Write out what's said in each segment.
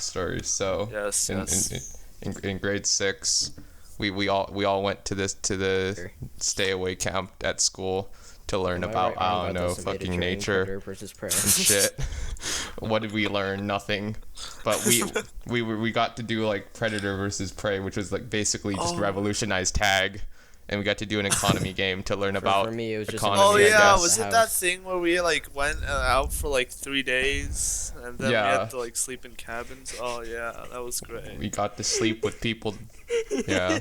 story. So Yes, in grade 6, we all went to the stay away camp at school to learn about I don't know, fucking nature versus prey. and shit. What did we learn? Nothing. But we got to do like predator versus prey, which was like basically just revolutionized tag. And we got to do an economy game to learn about for me, it was just economy. Oh I yeah, guess. was it that thing where we like went out for like 3 days and then we had to like sleep in cabins? Oh yeah, that was great. We got to sleep with people. Yeah.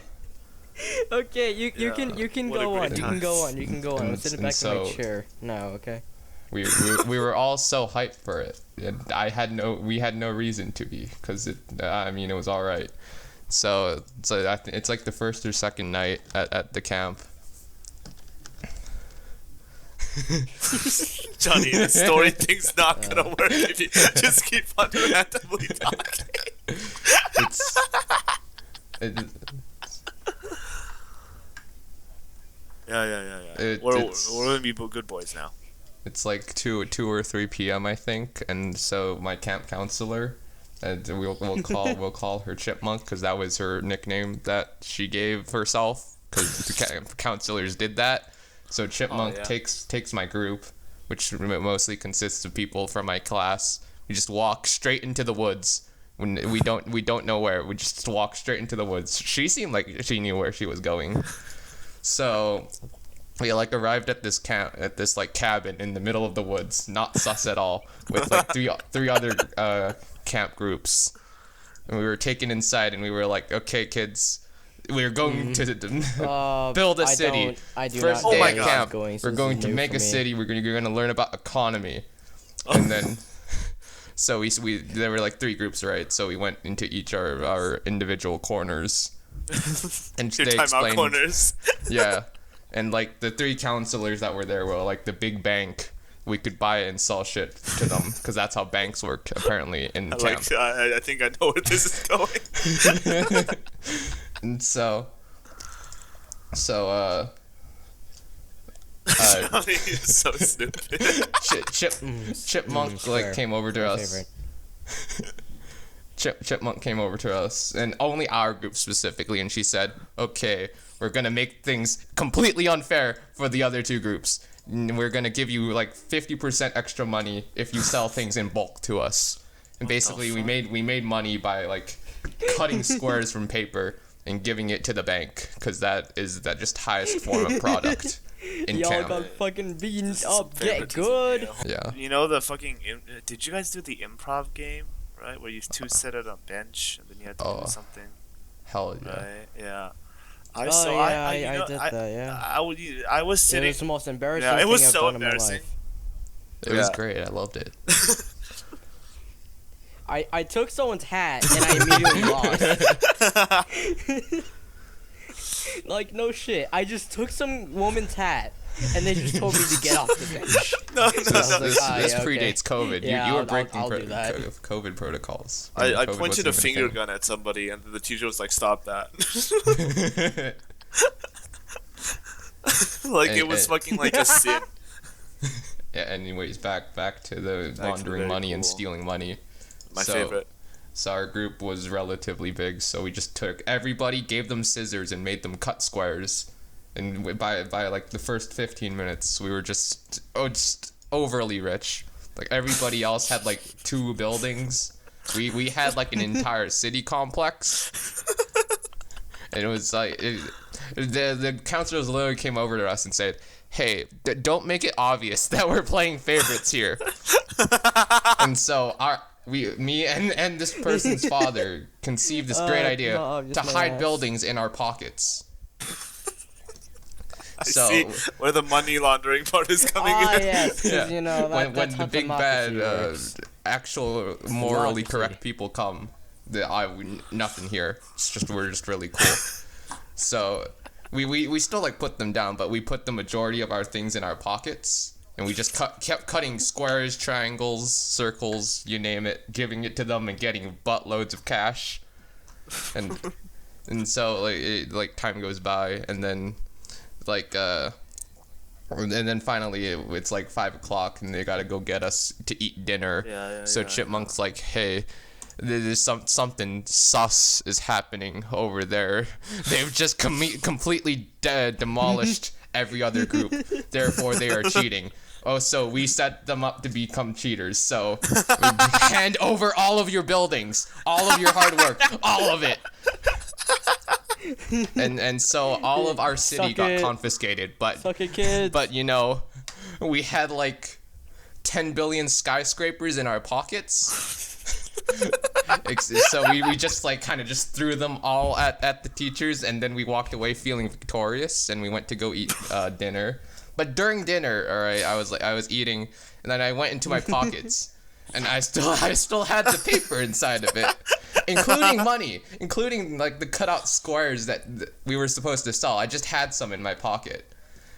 Okay, you can What a go on. great You can go on. You can go on. I'm sitting back in my chair now. Okay. We were all so hyped for it, and we had no reason to be, because it was all right. So it's like the first or second night at the camp. Johnny, the story thing's not gonna work if you just keep on randomly talking. Yeah. We're gonna be good boys now. It's like 2 or 3 p.m. I think, and so my camp counselor, and we'll call her Chipmunk, because that was her nickname that she gave herself, because the camp counselors did that. So Chipmunk takes my group, which mostly consists of people from my class. We just walk straight into the woods. When we don't know where. We just walk straight into the woods. She seemed like she knew where she was going. So we like arrived at this cabin in the middle of the woods, not sus at all, with like three other camp groups. And we were taken inside, and we were like, okay, kids, we're going to build a city. First day at camp, we're going to make a city. We're going to learn about economy. And then, so there were like 3 groups, right? So we went into each our individual corners. And Your they explained, corners. Yeah. And like the 3 counselors that were there were like the big bank. We could buy and sell shit to them, because that's how banks work apparently in camp. I think I know where this is going. And so Johnny is so stupid. Chipmunk came over to us. Chipmunk came over to us, and only our group specifically, and she said, okay, we're gonna make things completely unfair for the other 2 groups. We're gonna give you like 50% extra money if you sell things in bulk to us. And basically we made money by like cutting squares from paper and giving it to the bank, because that is the just highest form of product in Y'all camp. got fucking beaten up. Get good. Yeah. You know the fucking... Did you guys do the improv game? Right? Where you 2 sit at a bench and then you had to do something? Hell yeah. Right? Yeah. I did that, yeah. I was sitting... It was the most embarrassing it was thing I've so done embarrassing. in my life. It was great. I loved it. I took someone's hat and I immediately lost. Like, no shit. I just took some woman's hat and they just told me to get off the bench. This predates COVID. Yeah, you were breaking COVID protocols. I pointed a finger gun at somebody and the teacher was like, stop that. It was fucking like a sin. Yeah, anyways, back to the laundering money and stealing money. My favorite. So our group was relatively big, so we just took everybody, gave them scissors, and made them cut squares. And by like the first 15 minutes, we were just overly rich. Like everybody else had like 2 buildings. We had like an entire city complex. And it was like the counselors literally came over to us and said, hey, don't make it obvious that we're playing favorites here. And so me and this person's father conceived this great idea to hide buildings in our pockets. I see where the money laundering part is coming in. Yes, yeah. You know, when the big bad actual morally correct people come, nothing here. We're just really cool. So we still like put them down, but we put the majority of our things in our pockets. And we just kept cutting squares, triangles, circles, you name it, giving it to them and getting buttloads of cash. And so like time goes by, and then finally it's like 5 o'clock and they gotta go get us to eat dinner. So Chipmunk's like, hey, there's something sus is happening over there. They've just completely demolished every other group. Therefore, they are cheating. Oh, so we set them up to become cheaters. So hand over all of your buildings, all of your hard work, all of it. And so all of our city got confiscated. But Suck it, kids. But you know, we had like 10 billion skyscrapers in our pockets. So we just like kind of just threw them all at the teachers, and then we walked away feeling victorious, and we went to go eat dinner. But during dinner, all right, I was eating, and then I went into my pockets, and I still had the paper inside of it, including money, including like the cutout squares that we were supposed to sell. I just had some in my pocket,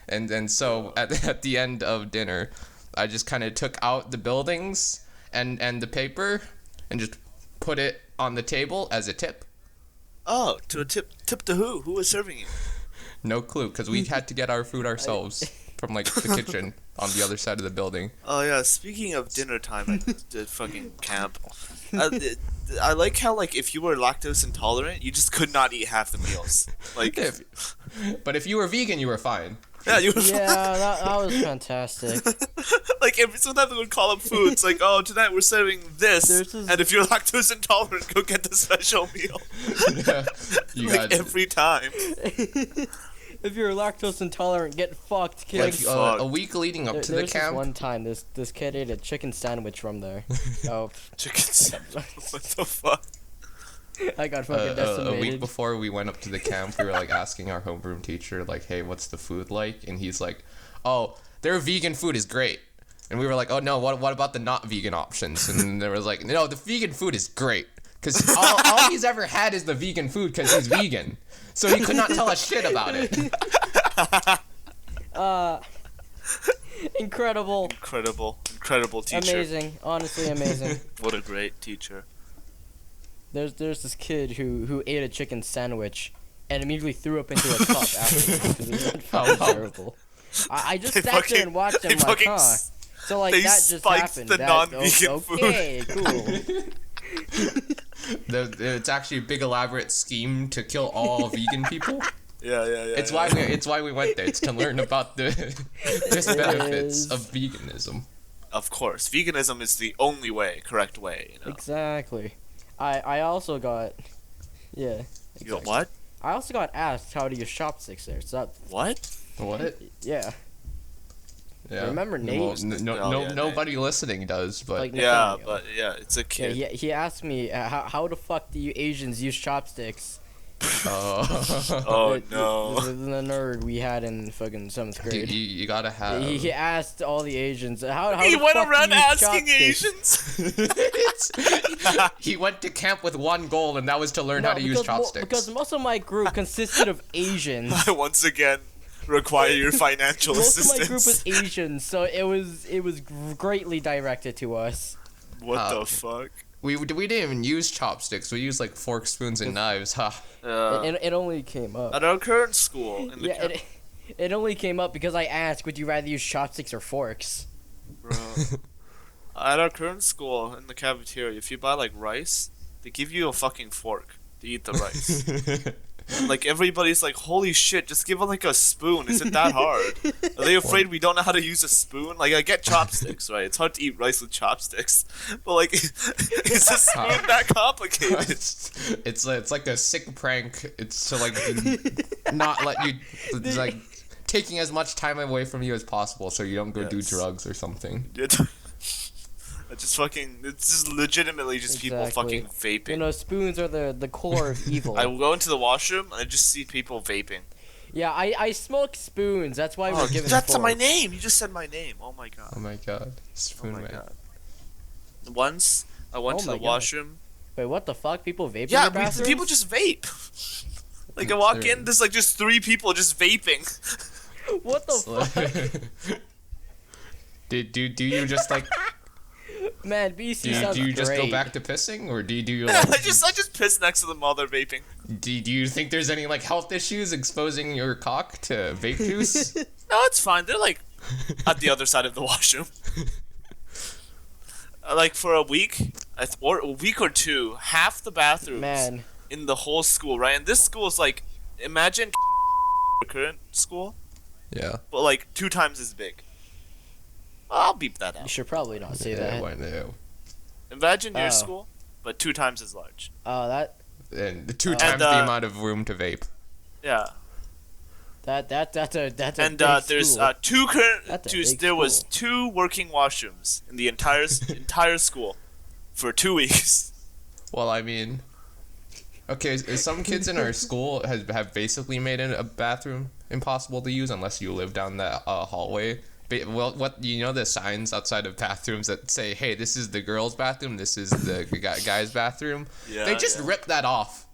and so at the end of dinner, I just kind of took out the buildings and the paper, and just put it on the table as a tip. Oh, to a tip to who? Who was serving you? No clue, because we had to get our food ourselves from like the kitchen on the other side of the building. Oh yeah, speaking of dinner time at the fucking camp, I like how like if you were lactose intolerant, you just could not eat half the meals. Like, but if you were vegan, you were fine. Yeah, you were. Yeah, that was fantastic. Like sometimes they would call up food. It's like, oh, tonight we're serving this, and if you're lactose intolerant, go get the special meal. Yeah, you like every time. If you're lactose intolerant, get fucked, kid. Like a week leading up to the camp. This one time, this kid ate a chicken sandwich from there. Oh, chicken sandwich. What the fuck? I got fucking decimated. A week before we went up to the camp, we were like asking our homeroom teacher, like, hey, what's the food like? And he's like, oh, their vegan food is great. And we were like, oh no, what about the not vegan options? And there was like, no, the vegan food is great. Because all he's ever had is the vegan food because he's vegan. So he could not tell us shit about it. Incredible teacher. Amazing, honestly amazing. What a great teacher. There's this kid who ate a chicken sandwich and immediately threw up into a cup afterwards because it felt terrible. I just sat there and watched him like, huh. So like that just happened. The non-vegan okay, cool. It's actually a big elaborate scheme to kill all vegan people. Yeah. It's why we went there. It's to learn about the benefits of veganism. Of course, veganism is the only correct way. You know? Exactly. I also got, yeah. Exactly. You got what? I also got asked how to use chopsticks there. So what? Yeah. Yeah. Remember Nate? Well, nobody listening does, but like, it's a kid. Yeah, he asked me how the fuck do you Asians use chopsticks? Oh no! The nerd we had in fucking 7th grade. Dude, you gotta have. He asked all the Asians how he the went fuck around do you use asking chopsticks? Asians. He went to camp with one goal, and that was to learn how to use chopsticks. Because most of my group consisted of Asians. I once again require your financial assistance. Most of my group was Asians, so it was greatly directed to us. What the fuck? We didn't even use chopsticks. We used like forks, spoons, and knives. Huh? It only came up at our current school. It only came up because I asked, would you rather use chopsticks or forks? Bro. At our current school in the cafeteria, if you buy like rice, they give you a fucking fork to eat the rice. Like everybody's like, holy shit, just give it like a spoon. Is it that hard? Are they afraid we don't know how to use a spoon? Like I get chopsticks, right? It's hard to eat rice with chopsticks, but like, is a spoon that complicated? It's like a sick prank. It's to like not let you like taking as much time away from you as possible, so you don't go do drugs or something. It's just legitimately just people fucking vaping. You know, spoons are the core of evil. I will go into the washroom and I just see people vaping. Yeah, I smoke spoons. That's why we're giving that's my name. You just said my name. Oh my god. Spoon man. God. Once I went to the washroom. Wait, what the fuck? People vape in your bathrooms? People just vape. Like I walk in, there's like just 3 people just vaping. What the fuck? Do you just like... Man, BC sounds do you just great. go back to pissing, or do you like, I just piss next to them while they're vaping. Do you think there's any like health issues exposing your cock to vape juice? No, it's fine. They're like at the other side of the washroom. Like for a week, or a week or two, half the bathrooms Man. in the whole school, right? And this school is like, imagine current school, Yeah. but like 2 times as big. I'll beep that You out. should probably not say that. Why no? Imagine your Oh. school, but 2 times as large. Oh, that And 2 times the amount of room to vape. Yeah. that's a And big there's school. That's a big there was school. 2 working washrooms in the entire school for 2 weeks. Well, I mean, okay, some kids in our school have basically made a bathroom impossible to use unless you live down that hallway. Well, what you know, the signs outside of bathrooms that say, "Hey, this is the girls' bathroom. This is the guy's bathroom." Yeah, They just yeah. rip that off.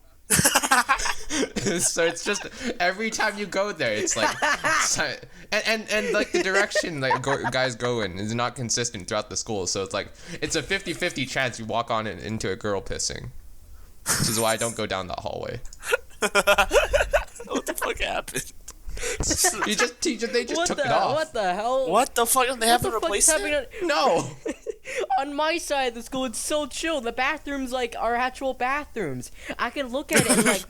So it's just every time you go there, it's like, and like the direction like guys go in is not consistent throughout the school. So it's like it's a 50-50 chance you walk on into a girl pissing, which is why I don't go down that hallway. What the fuck happened? They just What took the it off. what the hell? What the fuck? They haven't the fuck is replaced happening it? No. On my side of the school, it's so chill. The bathrooms like are actual bathrooms. I can look at it and like,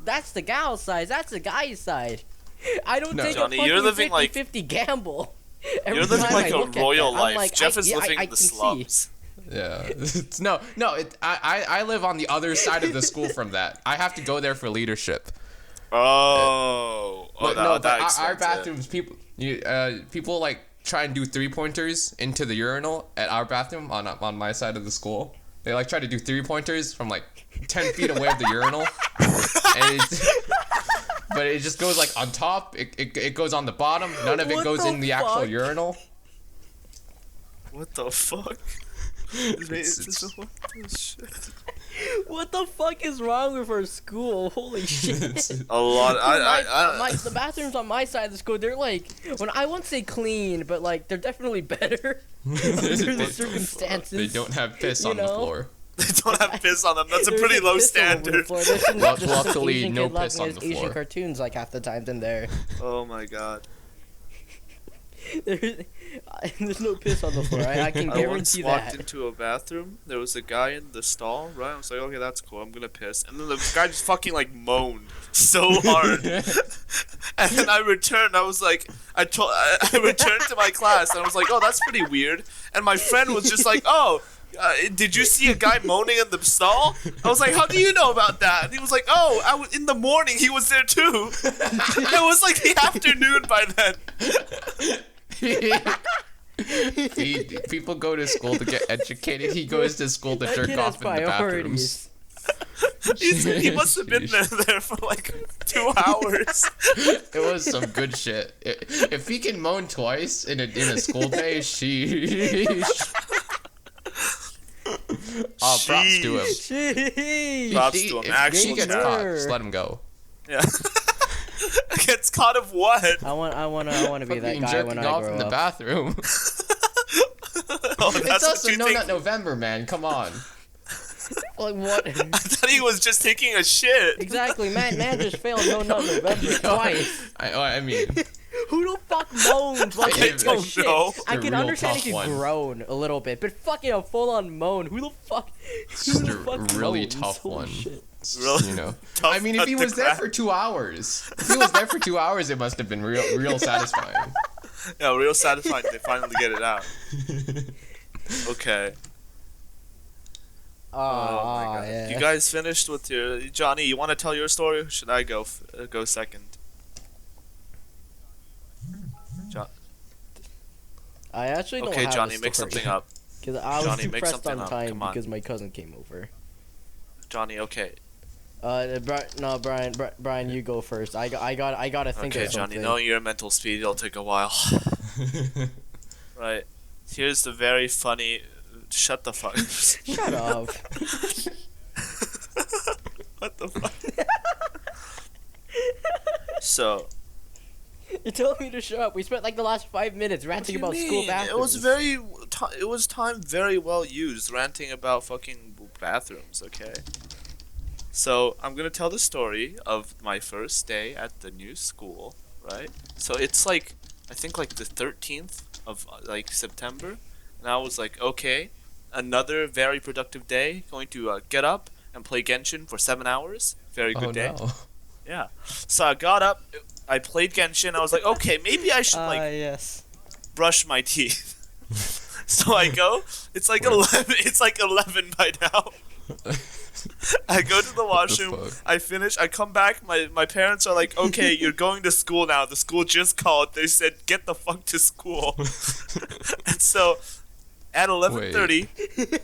that's the gal side. That's the guy's side. I don't No. take Johnny, a fucking you're living like- 50 gamble. Every You're living time like I a look at royal that, I'm life. like, Jeff is I living in can the see. slums. Yeah. I live on the other side of the school from that. I have to go there for leadership. Oh, But that, no, that but our explains it. bathrooms, people like try and do 3-pointers into the urinal at our bathroom on my side of the school. They like try to do 3-pointers from like 10 feet away of the urinal, but it just goes like on top. It goes on the bottom. None of it What goes the in the actual fuck? urinal. What the fuck? It's- What the shit? What the fuck is wrong with our school? Holy shit. A lot. The bathrooms on my side of the school, they're like, I won't say clean, but like they're definitely better under the circumstances. They don't have piss You on the know? floor. They don't have piss on them. That's a There's pretty low piss all over the standard. floor. There's some- just some Luckily, Asian no kid piss laughing on at the Asian floor. cartoons like half the times in there. Oh my god. There's no piss on the floor. I can I once guarantee walked that. into a bathroom. There was a guy in the stall, right? I was like, okay, that's cool. I'm gonna piss. And then the guy just fucking like moaned so hard. And then I returned. I was like, I returned to my class and I was like, oh, that's pretty weird. And my friend was just like, oh, did you see a guy moaning in the stall? I was like, how do you know about that? And he was like, oh, in the morning he was there too. It was like the afternoon by then. People go to school to get educated. He goes to school to That jerk kid has off in the bathrooms. priorities. He must have been there for like 2 hours. It was some good shit. If he can moan twice in a school day, sheesh. Oh, props to him. Jeez. Props to him. If Actual he gets chat. caught, just let him go. Yeah. Gets caught of what? I want to be that Fucking guy jerking when I off grow in the up. bathroom. Oh, It's that's also what you No think. Nut November, man. Come on. Like what? I thought he was just taking a shit. Exactly, man just failed No Nut November twice. I mean, Who the fuck moans like I a don't shit? know. I It's a can real understand if tough you one. groan a little bit, but fucking a full-on moan. Who the fuck? just a really moans? tough Holy one. shit. Really You know. tough I mean, if nut he to was there crack. for 2 hours, it must have been real satisfying. Yeah, real satisfying. They finally get it out. Okay. Oh, Oh my god. yeah. You guys finished with your Johnny? You want to tell your story? Or should I go go second? I actually don't Okay, have Johnny, a make story. something up. Because I was Johnny, too make pressed something on up. time Come on. because my cousin came over. Johnny, okay. Brian, you go first. I gotta think Okay, of Johnny, something. knowing your mental speed, it'll take a while. Right. Here's the very funny. Shut the fuck. Shut up. What the fuck? So. You told me to shut up. We spent like the last 5 minutes ranting about school bathrooms. It was time very well used ranting about fucking bathrooms. Okay. So I'm gonna tell the story of my first day at the new school. Right. So it's like I think like the 13th of like September, and I was like, okay, another very productive day. Going to get up and play Genshin for 7 hours. Very good day. No. Yeah. So I got up. I played Genshin. I was like, okay, maybe I should Yes. brush my teeth. So I go. It's like 11. It's like 11 by now. I go to the washroom. I finish. I come back. My parents are like, okay, you're going to school now. The school just called. They said, get the fuck to school. And so at 11:30,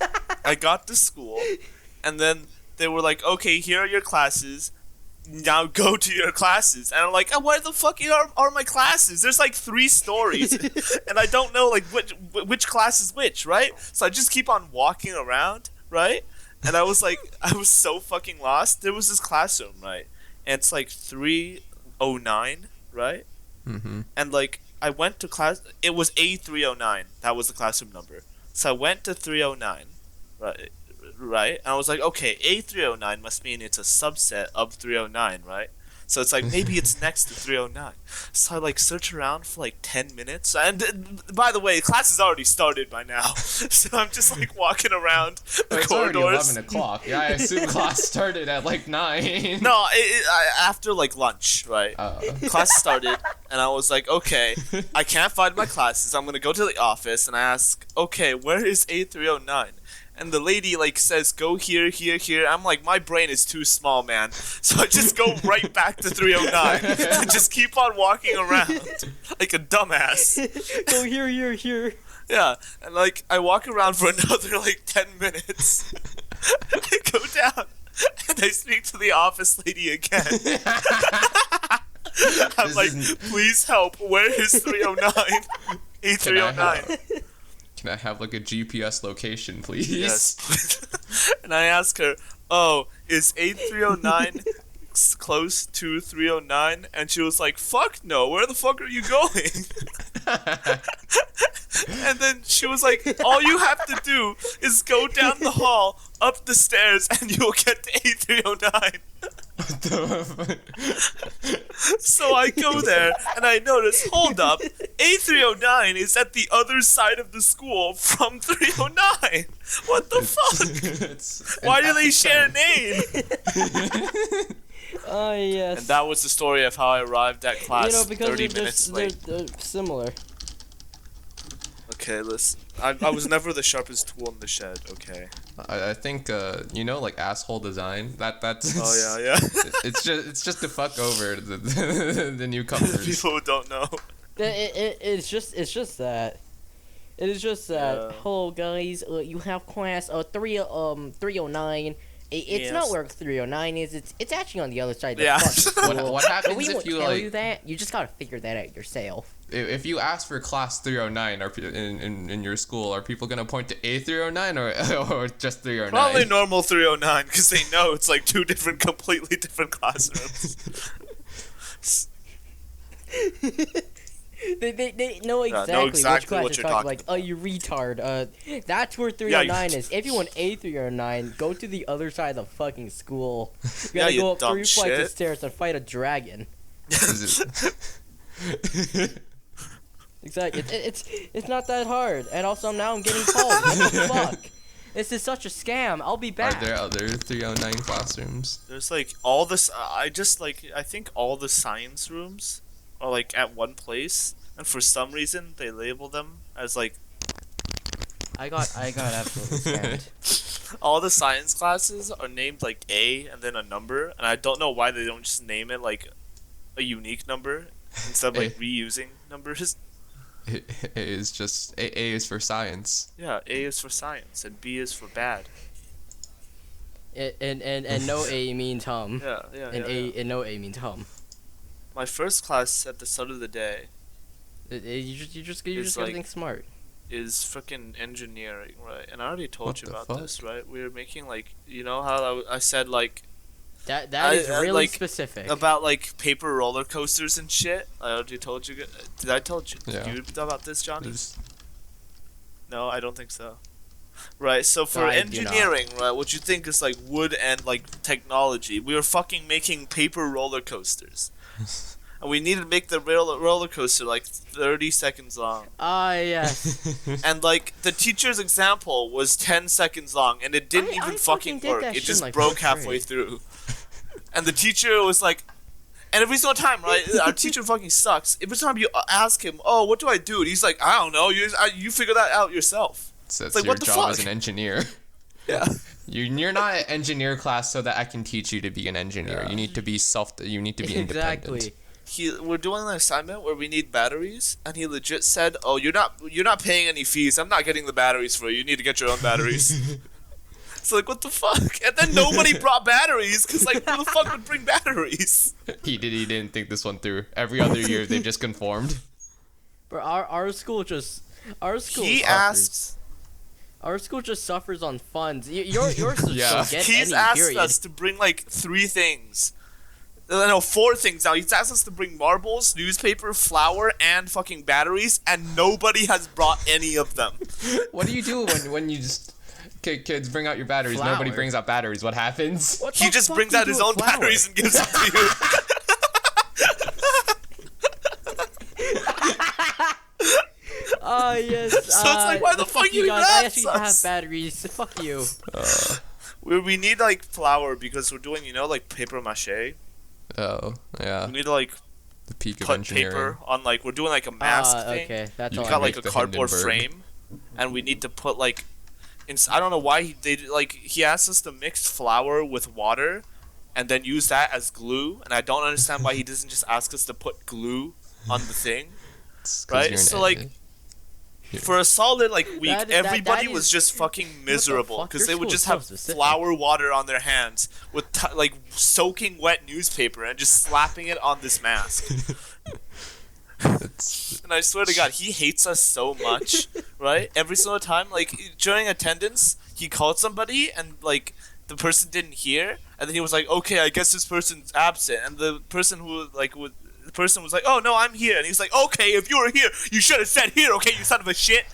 I got to school, and then they were like, okay, here are your classes. Now go to your classes. And I'm like, oh, where the fuck are my classes? There's like 3 stories, and I don't know like which class is which, right? So I just keep on walking around, right? And I was like, I was so fucking lost. There was this classroom, right? And it's like 309, right? Mm-hmm. And like I went to class. It was A309. That was the classroom number. So I went to 309, right? Right? And I was like, okay, A309 must mean it's a subset of 309, right? So it's like, maybe it's next to 309. So I like search around for like 10 minutes. And by the way, class has already started by now. So I'm just like walking around the It's corridors. already 11 o'clock. Yeah, I assume class started at like 9. No, after like lunch, right? Class started, and I was like, okay, I can't find my classes. I'm gonna go to the office and I ask, okay, where is A309? And the lady like says, go here, here, here. I'm like, my brain is too small, man. So I just go right back to 309 and just keep on walking around like a dumbass. Go here, here, here. Yeah, and like I walk around for another like 10 minutes. I go down and I speak to the office lady again. I'm like, please help. Where is 309? A309. Can I have like a GPS location, please? Yes. And I ask her, oh, is A309 close to 309? And she was like, fuck no, where the fuck are you going? And then she was like, all you have to do is go down the hall, up the stairs, and you'll get to A309. So I go there and I notice, hold up, A309 is at the other side of the school from 309. What the fuck? Why do they share a name? Oh, yes. And that was the story of how I arrived at class because 30 minutes late. they're similar. Okay, listen. I was never the sharpest tool in the shed, okay? I think like asshole design. That's Oh yeah. it's just to fuck over the newcomers. People who don't know. It's just that. It is just that. Yeah. Hello guys, you have class 309. It's Yes. not where 309 is. It's actually on the other side of the Yeah. fucking school. What But happens we if won't you tell like you that. You just gotta figure that out yourself. if you ask for class 309 in your school, are people gonna point to A309 or just 309? Probably normal 309 because they know it's like 2 completely different classrooms. They know exactly, which class what you're you're talking. talking Like, oh, you retard. That's where 309 is. If you want A309, go to the other side of the fucking school. You gotta you go up dumb 3 flights of shit. stairs and fight a dragon. Exactly. It's not that hard. And also now I'm getting called. What the fuck? This is such a scam. I'll be back. Are there other 309 classrooms? There's like all this. I think all the science rooms are like at one place, and for some reason they label them as like I got absolutely scammed. all the science classes are named like A and then a number, and I don't know why they don't just name it like a unique number instead of like reusing numbers. A is just A is for science. Yeah, A is for science and B is for bad. And no A means hum. Yeah. And no A means hum. My first class at the start of the day You just It's gotta like- think smart. is frickin' engineering, right? And I already told What you the about fuck? this, right? We were making like, you know how I said like That I- is really like, specific. about like paper roller coasters and shit. I already told you. Did I told you Yeah. about this, Johnny? There's- No, I don't think so. Right, so for I do not. engineering, right, what you think is like wood and like technology, we were fucking making paper roller coasters. and we need to make the roller coaster like 30 seconds long. Ah, yes. And like the teacher's example was 10 seconds long, and it didn't even fucking did work. that It shit just in, like, broke fourth halfway grade. through. And the teacher was like, and every single time, right? Our teacher fucking sucks. Every time you ask him, "Oh, what do I do?" And he's like, "I don't know. You figure that out yourself." So that's like, your what the job fuck? as an engineer. Yeah. You're not an engineer class so that I can teach you to be an engineer. Yeah. You need to be You need to be independent. Exactly. We're doing an assignment where we need batteries, and he legit said, "Oh, you're not paying any fees. I'm not getting the batteries for you. You need to get your own batteries." It's like, what the fuck? And then nobody brought batteries, because like, who the fuck would bring batteries? He didn't think this one through. Every other year they've just conformed. But our school just He suffers. asked. Our school just suffers on funds. Yours just Yeah. don't get He's any, asked period. us to bring like 3 things. No, 4 things now. He's asked us to bring marbles, newspaper, flour, and fucking batteries, and nobody has brought any of them. What do you do when you just kids bring out your batteries? Nobody Flour. brings out batteries. What happens? What He the just fuck brings do you out do his with own flour? batteries and gives them to you. Oh, yes. So it's like, why the fuck you guys? I asked actually have us? batteries. Fuck you. We need like flour because we're doing, like paper mache. Oh, yeah. We need to like The peak of put engineering. paper on like we're doing like a mask thing. Okay. That's You all We I got need. like a the cardboard Hindenburg. frame, and we need to put like, I don't know why he asked us to mix flour with water, and then use that as glue. And I don't understand why he doesn't just ask us to put glue on the thing. It's 'cause Right? you're an So, like, ed- For a solid like week, That everybody is- was just fucking miserable fuck? because Your they would school just is so have specific. flour water on their hands with like soaking wet newspaper and just slapping it on this mask. it's, And I swear to God, he hates us so much, right? Every single time, like during attendance, he called somebody and like the person didn't hear, and then he was like, "Okay, I guess this person's absent," and the person who like would. The person was like, "Oh no, I'm here," and he's like, "Okay, if you were here, you should have said here, okay, you son of a shit."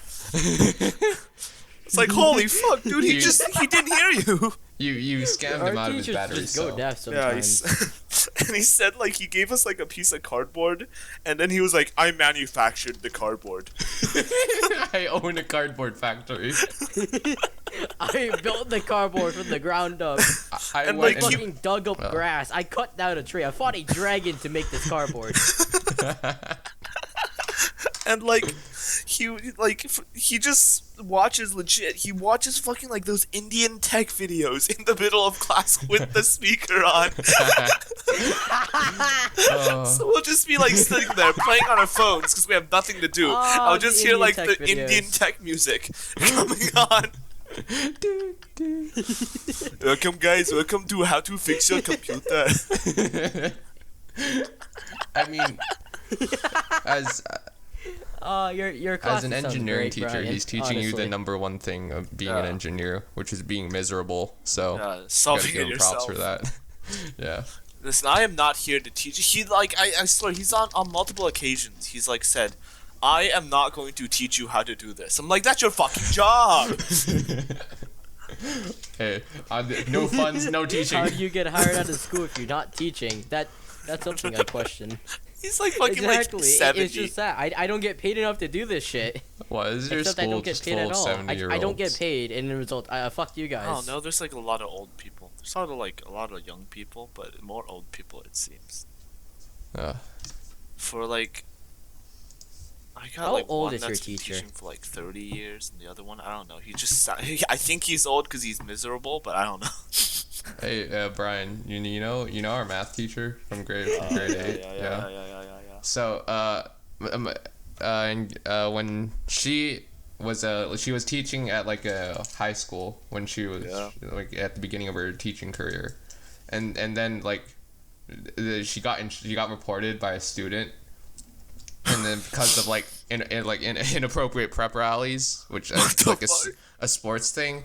It's like, holy fuck, dude, he didn't hear you. you scammed him Our out of his teachers batteries. just go So. deaf Yeah, sometimes. and he said like he gave us like a piece of cardboard, and then he was like, "I manufactured the cardboard." I own a cardboard factory. I built the cardboard from the ground up. I And, went like, I he- fucking dug up Oh. grass. I cut down a tree. I fought a dragon to make this cardboard. And like he just watches legit. He watches fucking like those Indian tech videos in the middle of class with the speaker on. So we'll just be like sitting there playing on our phones because we have nothing to do. I'll the just hear Indian like tech the videos. Indian tech music coming on. Welcome guys, welcome to How to Fix Your Computer. I mean, as Your class as an sounds engineering great, teacher, Brian, he's teaching you the honestly. number 1 thing of being an Yeah. engineer, which is being miserable. So gotta Solving give it him props yourself. for that. Yeah. Listen, I am not here to teach. He like I swear he's on multiple occasions. He's like said, "I am not going to teach you how to do this." I'm like, "That's your fucking job." Hey, no funds, no teaching. How do you get hired out of school if you're not teaching? That's something I question. He's like fucking Exactly. like 70. It's just that I don't get paid enough to do this shit. What is your Except I school don't get just paid full at of all. 70-year-olds? I don't get paid, and the result, fuck you guys. Oh no, there's like a lot of old people. There's sort of like a lot of young people, but more old people it seems. For like, I got How like old one is your that's been teacher? teaching for like 30 years, and the other one I don't know. He just I think he's old because he's miserable, but I don't know. Hey, Brian, you know our math teacher from grade 8. Yeah. So, when she was teaching at like a high school when she was like at the beginning of her teaching career, and then like she got reported by a student, and then because of like inappropriate prep rallies, which is like a sports thing.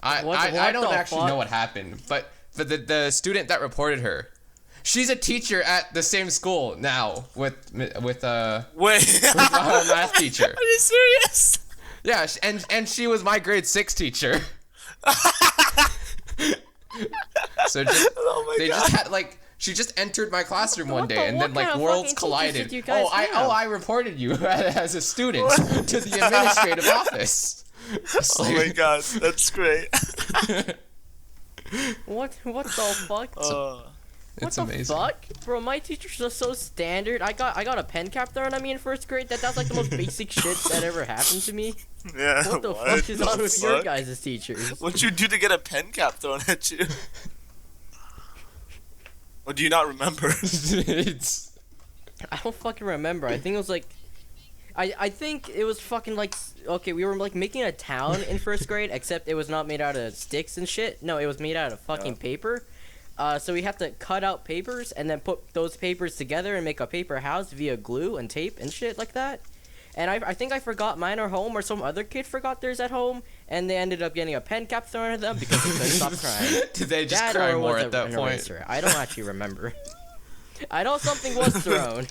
I don't the actually fuck? know what happened, but the student that reported her, she's a teacher at the same school now with Wait, our math teacher. Are you serious? Yeah, and she was my grade 6 teacher. So Oh my they God. just had like She just entered my classroom What one the- day, and what then like kind of worlds fucking teachers did collided. you guys have? I reported you as a student to the administrative office. It's Oh like- my god, that's great. What the fuck? It's What the amazing. fuck? Bro, my teachers are so standard. I got a pen cap thrown at me in first grade. That's like the most basic shit that ever happened to me. Yeah. What the fuck is on with your guys' teachers? What'd you do to get a pen cap thrown at you? Or do you not remember? It's I don't fucking remember. I think it was like, I think it was fucking like, okay, we were like making a town in first grade, except it was not made out of sticks and shit. No, it was made out of fucking paper. So we have to cut out papers and then put those papers together and make a paper house via glue and tape and shit like that. And I think I forgot mine at home, or some other kid forgot theirs at home, and they ended up getting a pen cap thrown at them because they couldn't stop crying. Did they just That cry or more was at that an point? eraser. I don't actually remember. I know something was thrown.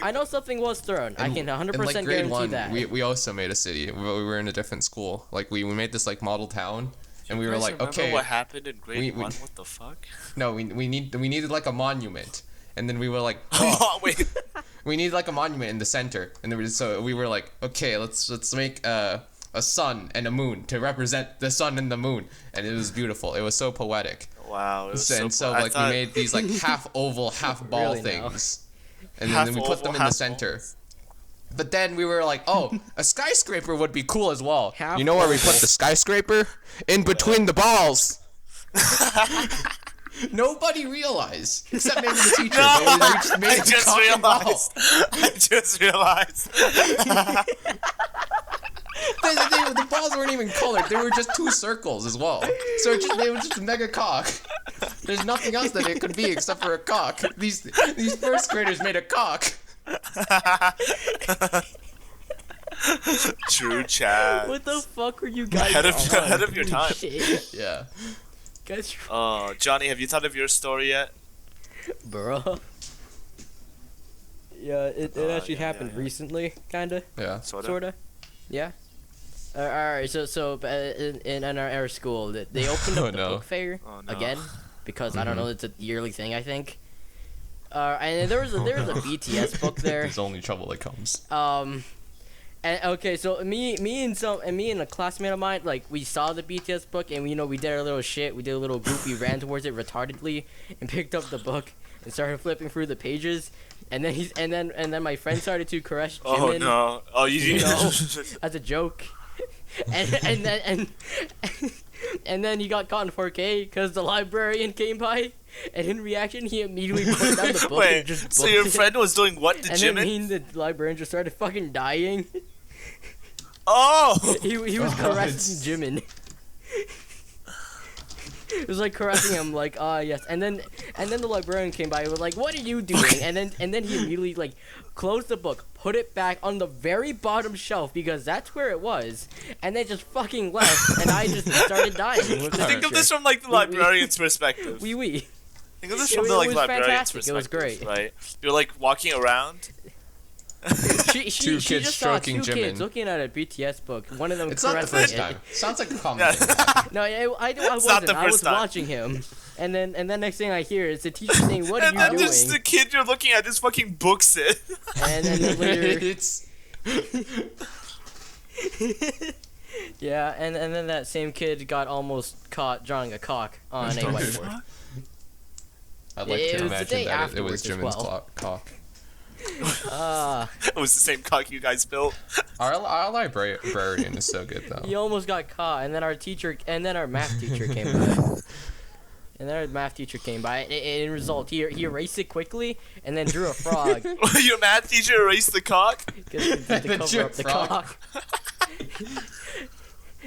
I know something was thrown. I can 100% in like grade guarantee 1, that. we also made a city. We were in a different school. Like we made this like model town, and we were guys like, remember okay, what happened in grade we- 1? What the fuck? no, we needed like a monument, and then we were like, Oh, wait. we need like a monument in the center, and so we were like, okay, let's make a sun and a moon to represent the sun and the moon, and it was beautiful. It was so poetic. Wow. It was So I like thought- we made these like half oval, half ball Really now. things, and Half then we put oval, them in the half center. ball. But then we were like, oh, a skyscraper would be cool as well. Half You know where we put oval. the skyscraper? In between the balls. Nobody realized, except maybe the teacher. No, They just made I a just cock and ball. realized. I just realized. The balls weren't even colored. They were just 2 circles as well. So they were just a mega cock. There's nothing else that it could be except for a cock. These first graders made a cock. True chat. What the fuck were you guys Ahead of- on? ahead of your time. Shit. Yeah. Guys, Oh, Johnny, have you thought of your story yet? bro. Yeah, it actually yeah, happened yeah. recently, kinda, Yeah. sorta. Yeah. Alright, so in our school, they opened up Oh, the no. book fair Oh, no. again, because I don't know, it's a yearly thing, I think. And there was a BTS book there. There's only trouble that comes. And okay, so me and a classmate of mine, like, we saw the BTS book, and we did our little shit. We did a little goofy ran towards it retardedly, and picked up the book and started flipping through the pages. And then my friend started to caress Jimin. Oh no! Oh, you know, as a joke. And then he got caught in 4K because the librarian came by, and in reaction he immediately put down the book and Wait, just so booked your it. friend was doing what to And then Jimin? me and the librarian just started fucking dying. Oh! He was Oh, caressing Jimin. It was like caressing him, like, yes. And then the librarian came by and was like, what are you doing? And then he immediately like closed the book, put it back on the very bottom shelf because that's where it was, and then just fucking left, and I just started dying. With the Think of teacher. this from like the librarian's perspective. Oui. Think of this It from was- the like it was librarian's fantastic. It was perspective, great. right? You're like walking around. She Two kids just saw stroking two kids Jimin. looking at a BTS book. One of them It's not the caressing first it. time. Sounds like a common Yeah. thing. No, I not wasn't. the I was first time. watching him, and then next thing I hear is the teacher saying, "What are And you then doing?" just the kid you're looking at just fucking books it. And then later, It's yeah, and then that same kid got almost caught drawing a cock on a whiteboard. I'd like It to was the day imagine that it was afterwards as Jimin's well. cock. It was the same cock you guys built. Our librarian is so good though. He almost got caught, and then our math teacher came by. And then our math teacher came by, and in result, he erased it quickly, and then drew a frog. Your math teacher erased the cock? To cover up the frog. cock.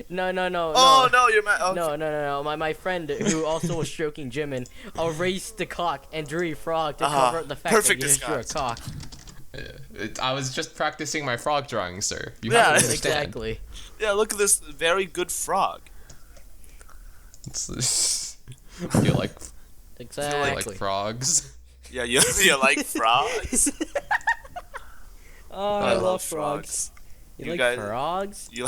No. Oh no, your math. Okay. No. My friend who also was stroking Jimin erased the cock and drew a frog to cover up the fact Perfect that he just drew a disguise. cock. I was just practicing my frog drawing, sir. You Yeah, have to understand. Exactly. Yeah, look at this very good frog. It's, you like Exactly. frogs? Yeah, you like frogs? Oh, I love frogs. You, You like guys- frogs? You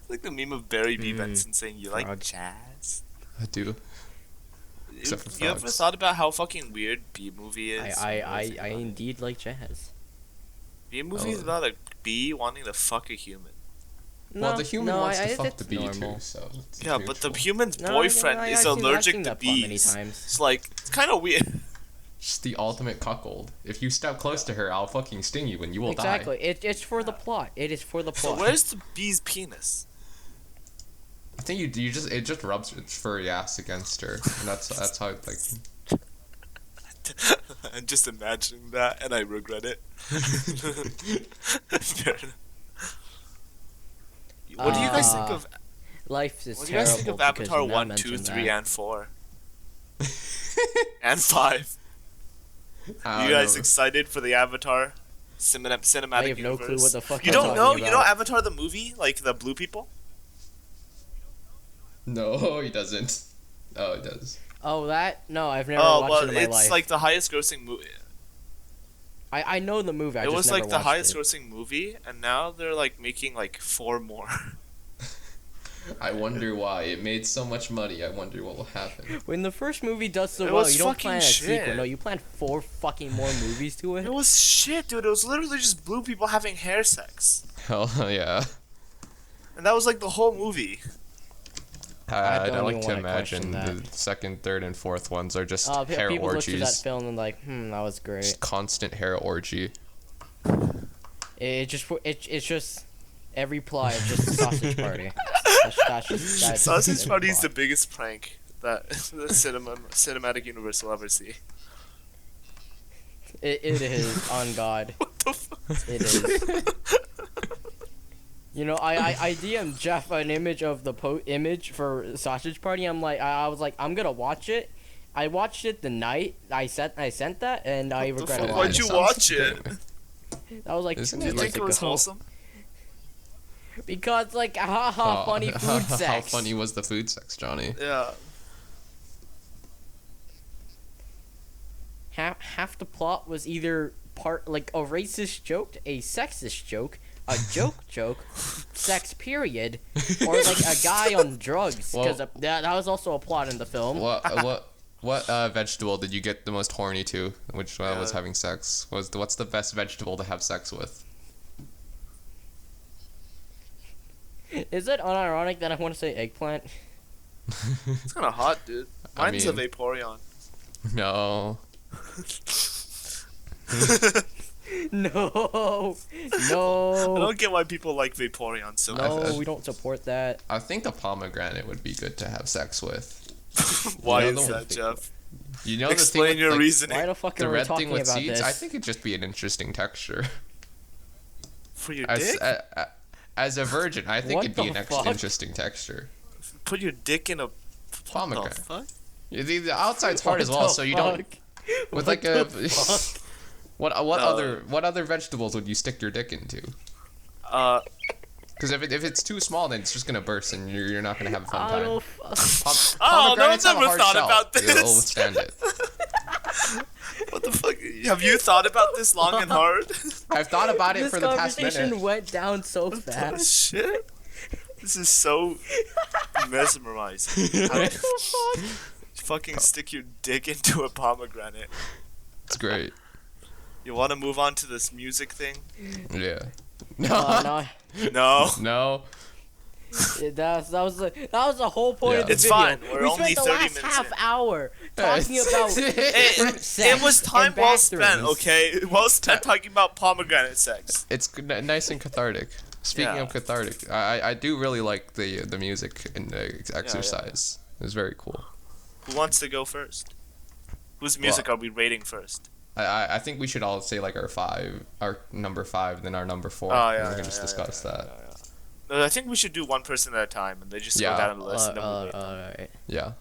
like the meme of Barry B. Benson saying you like frog. jazz? I do. Except for You ever frogs. thought about how fucking weird B movie is? I indeed like jazz. B movie is Oh. about a bee wanting to fuck a human. Well, the human no, wants I, to fuck it's the bee normal. too, so it's Yeah, but the mutual. human's No, boyfriend I've is seen allergic that to plot many bees. times. It's like it's kind of weird. Just the ultimate cuckold. If you step close to her, I'll fucking sting you and you will Exactly. die. It's for the plot. It is for the So plot. where's the bee's penis? I think you just rubs its furry ass against her, and that's how it, like. I'm just imagining that, and I regret it. What do you guys think of? Life is What do you guys think terrible of because Avatar you now 1, 2, mentioned 3, that. and 4, and 5? I You don't guys know. excited for the Avatar cinematic I have no universe? clue what the fuck You you're don't talking know? about. You know Avatar the movie, like the blue people? No, he doesn't. Oh, he does. Oh, that? No, I've never Oh watched well, it in my it's life. like the highest grossing movie. I know the movie. I It just was never like the watched highest it. grossing movie, and now they're like making like 4 more. I wonder why. It made so much money. I wonder what will happen. When the first movie does so It well, was you don't fucking plan a shit. sequel. No, you plan 4 fucking more movies to it. It was shit, dude. It was literally just blue people having hair sex, Hell yeah. and that was like the whole movie. I I'd don't like even to wanna imagine question the second, third, and fourth ones are just hair People looked at that orgies. film and like, that was great. Just constant hair orgy. It's just every plot is just a sausage party. That's Sausage every Party is the plot. biggest prank that the cinematic universe will ever see. It is on God. What the fuck? It is. You know, I DM'd Jeff an image of the image for Sausage Party. I'm like, I was like, I'm gonna watch it. I watched it the night I sent that, and I What the regret fuck? it. Why'd you watch it? That was like Isn't 2 it Do you years think it was ago. wholesome? Because like, haha, funny food sex. How funny was the food sex, Johnny? Yeah. Half the plot was either part like a racist joke, a sexist joke, a joke, sex period, or like a guy on drugs. Well- Because that was also a plot in the film. What vegetable did you get the most horny to? Which was Yeah. having sex? What's the best vegetable to have sex with? Is it unironic that I want to say eggplant? It's kind of hot, dude. I Mine's mean- a Vaporeon. No. No, I no, don't get why people like Vaporeon so much. no. We don't support that. I think a pomegranate would be good to have sex with. Why You know is the- that, Jeff? You know the Explain thing with, your like, reasoning. Why the fuck the are we red talking thing with about seeds. this? I think it'd just be an interesting texture. For your As dick? as a virgin, I think What it'd be the an fuck? interesting texture. Put your dick in a Pomegranate. What the fuck? The outside's hard What as well, the so you don't. fuck? With What like a. the fuck? what No. what other vegetables would you stick your dick into? Because if it's too small, then it's just gonna burst, and you're not gonna have a fun I time. don't fuck. Oh, no Pomegranates one's have a ever hard thought shell. about this. It'll withstand it. What the fuck? Have you thought about this long and hard? I've thought about it This for the past conversation minute. went down so Oh, fast. shit. This is so mesmerizing. How What the fuck? fucking stick your dick into a pomegranate. It's great. You want to move on to this music thing? Yeah. No, No. No. that was the whole point Yeah. of the It's video. fine, we're we only spent the 30 last minutes half in. hour talking about It sex was time and well spent, bathrooms. okay? Well spent talking about pomegranate sex. It's nice and cathartic. Speaking Yeah. of cathartic, I do really like the music and the exercise. It was very cool. Who wants to go first? Whose music are we rating first? I think we should all say like our number 5, then our number 4. Oh, and yeah, we can just discuss that. No, I think we should do one person at a time, and they just Yeah. go down the list. And then we rate them. Alright. Yeah.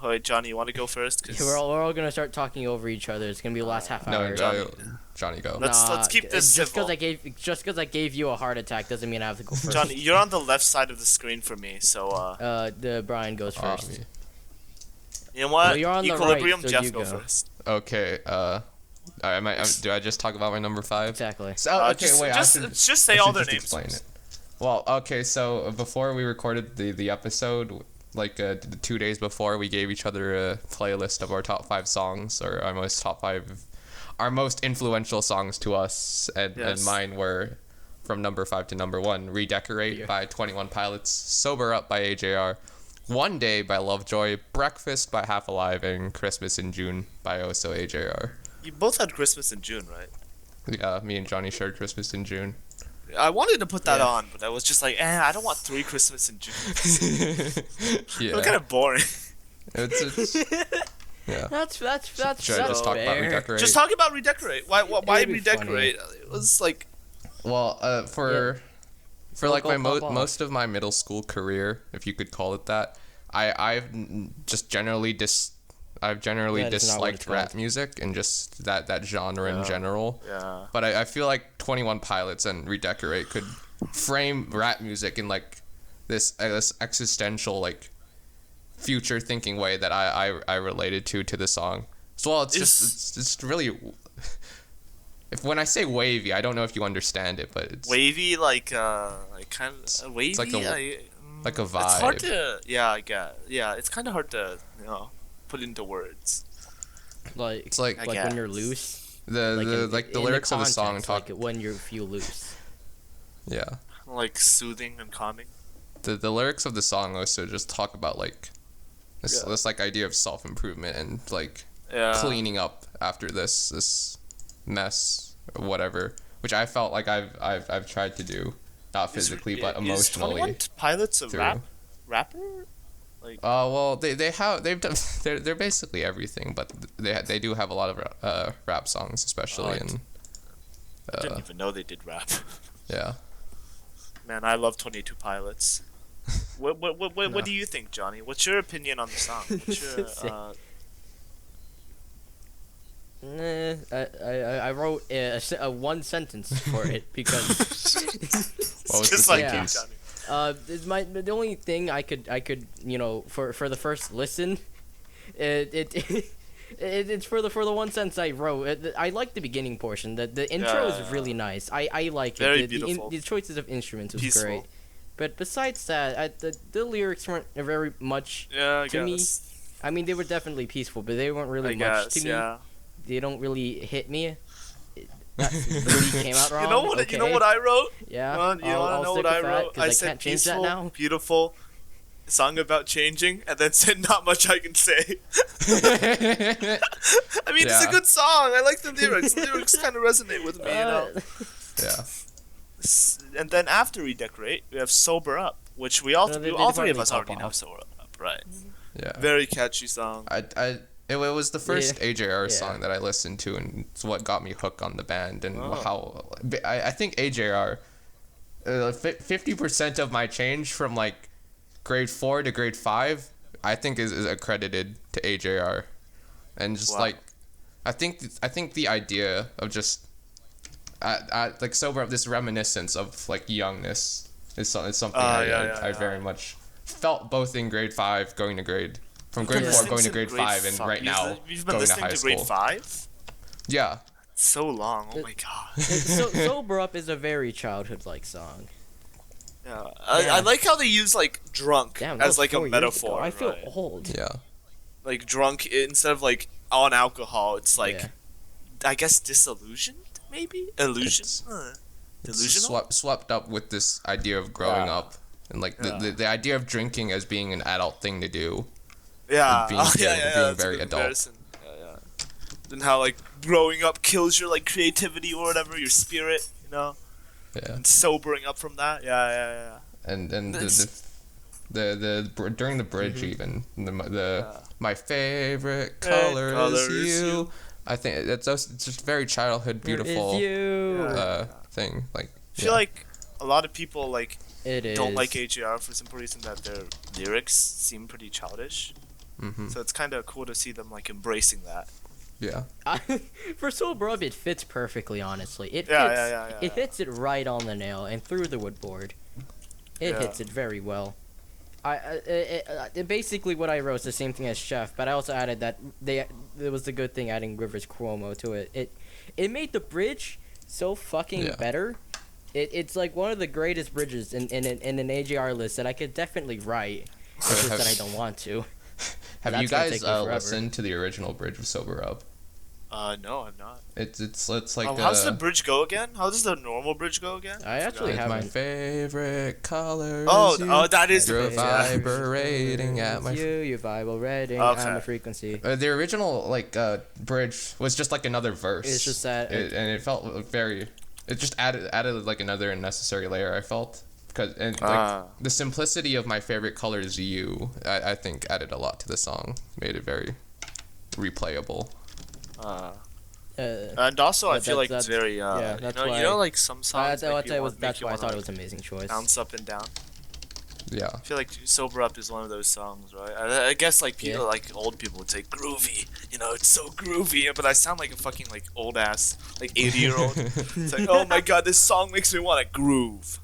Oh, wait, Johnny, you want to go first? 'Cause We're all gonna start talking over each other. It's gonna be the last half No, hour. Johnny, go. Let's keep this just civil. because I gave you a heart attack doesn't mean I have to go first. Johnny, you're on the left side of the screen for me, so the Brian goes first. Me. you know what? Well, you're on the Equilibrium, right, so Jeff, you go go. first. Okay. Do I just talk about my number 5? Exactly. So, okay, just, wait. just, I should, just say I all should their just names. explain first. it. Well, okay. So before we recorded the episode, like 2 days before, we gave each other a playlist of our top 5 songs, or our most influential songs to us, and mine were from number 5 to number 1: Redecorate by 21 Pilots, Sober Up by AJR, One Day by Lovejoy, Breakfast by Half Alive, and Christmas in June by also AJR. You both had Christmas in June, right? Yeah, me and Johnny shared Christmas in June. I wanted to put that on, but I was just like, I don't want 3 Christmas in June. Yeah. It's kind of boring. It's yeah. That's Should I just talk about fair. Redecorate? Just talk about Redecorate. Why It'd be Redecorate? It was like... Well, for like Go my pop off. most of my middle school career, if you could call it that, I've just generally That is not what disliked it's rap called. music and just that genre in general. Yeah. But I feel like 21 Pilots and Redecorate could frame rap music in like this existential, like, future thinking way that I related to the song. So well, it's just really. If when I say wavy, I don't know if you understand it, but it's Wavy, like kind of wavy. it's like a vibe. It's hard to, I get. Yeah, it's kind of hard to, put into words. Like It's like I when guess. you're loose. the in lyrics of the song context, talk. like when you feel loose. Yeah, Like soothing and calming. the lyrics of the song also just talk about like this like idea of self improvement and like Yeah. cleaning up after this mess or whatever, which I felt like I've tried to do, not physically but emotionally. Is 21 Pilots a through. rapper? Like Well, they've done they're basically everything, but they do have a lot of rap songs, especially in. I didn't even know they did rap. Yeah. Man, I love 22 Pilots. What do you think, Johnny? What's your opinion on the song? What's your, I wrote a one sentence for it because What was just the like Yeah. you, Johnny. the only thing I could for the first listen, it's for the one sentence I wrote. I like the beginning portion. The intro is really nice. I like Very it. beautiful. The choices of instruments was Peaceful. great. But besides that, the lyrics weren't very much. Yeah, I To me, guess. I mean, they were definitely peaceful, but they weren't really I much guess, to me. yeah. They don't really hit me. That really came out wrong. You know what? Okay. You know what I wrote? Yeah. You wanna I'll know stick what I with that, wrote? 'cause I I said can't change peaceful, that now. beautiful, song about changing, and then said not much I can say. I mean, it's a Yeah. good song. I like the lyrics. The lyrics kind of resonate with me, you know. Yeah. And then after Redecorate, we have Sober Up, which we all No, they all did three of finally us already pop know off. Sober Up, right? Yeah. Very catchy song. It was the first AJR Yeah. song that I listened to, and it's what got me hooked on the band. And Oh. how I think AJR, 50% of my change from like grade 4 to grade 5, I think is accredited to AJR, and just Wow. like, I think the idea of just, like Sober Up, this reminiscence of like youngness is something I very much felt both in grade 5 going to grade. From grade 4 going to grade 5 and right now You've been going to listening high to school. grade 5? Yeah. So long. Oh my god. Sober Up is a very childhood-like song. Yeah. I like how they use like drunk Damn, that as was like a 4 years ago. metaphor. I feel right? old. Yeah. Like drunk instead of like on alcohol, it's like Yeah. I guess disillusioned, maybe illusion. It's Delusional. swept up with this idea of growing Yeah. up and like Yeah. the idea of drinking as being an adult thing to do. Yeah. being being very very adult. adult. Yeah. Then how like growing up kills your like creativity or whatever, your spirit, you know, Yeah. and sobering up from that. Yeah. And That's- during the bridge even the Yeah. my favorite Hey, color color is is you. you. I think it's just very childhood beautiful you. Yeah. thing like I feel like a lot of people like It is. don't like AJR for simple reason that their lyrics seem pretty childish. Mhm. So it's kind of cool to see them like embracing that. Yeah. For Sober Up, it fits perfectly. Honestly, it Yeah, fits. yeah. It hits it right on the nail and through the woodboard. It Yeah. hits it very well. Basically what I wrote is the same thing as Chef, but I also added that it was the good thing adding Rivers Cuomo to it. It made the bridge so fucking better. It's like one of the greatest bridges in an AJR list that I could definitely write. It's just that I don't want to. Have That's you gonna guys take me forever. listened to the original bridge of Sober Up? No, I'm not. It's like How does the bridge go again? How does the normal bridge go again? I actually It's my haven't. favorite color. That is the You're bridge. Yeah. vibrating at my. You vibrating. Okay. I'm a frequency. The original bridge was just like another verse. It's just that. and it felt very. It just added like another unnecessary layer. I felt because the simplicity of my favorite color is you. I think added a lot to the song, made it very replayable. And also, I feel like it's very, yeah, that's why. you know, like some songs. That's make you why want- make you I wanna, thought it like, was an amazing choice. bounce up and down. Yeah. I feel like "Sober Up" is one of those songs, right? I guess like people, like old people would say groovy. You know, it's so groovy, but I sound like a fucking like old ass like 80-year-old. It's like, oh my god, this song makes me want to groove.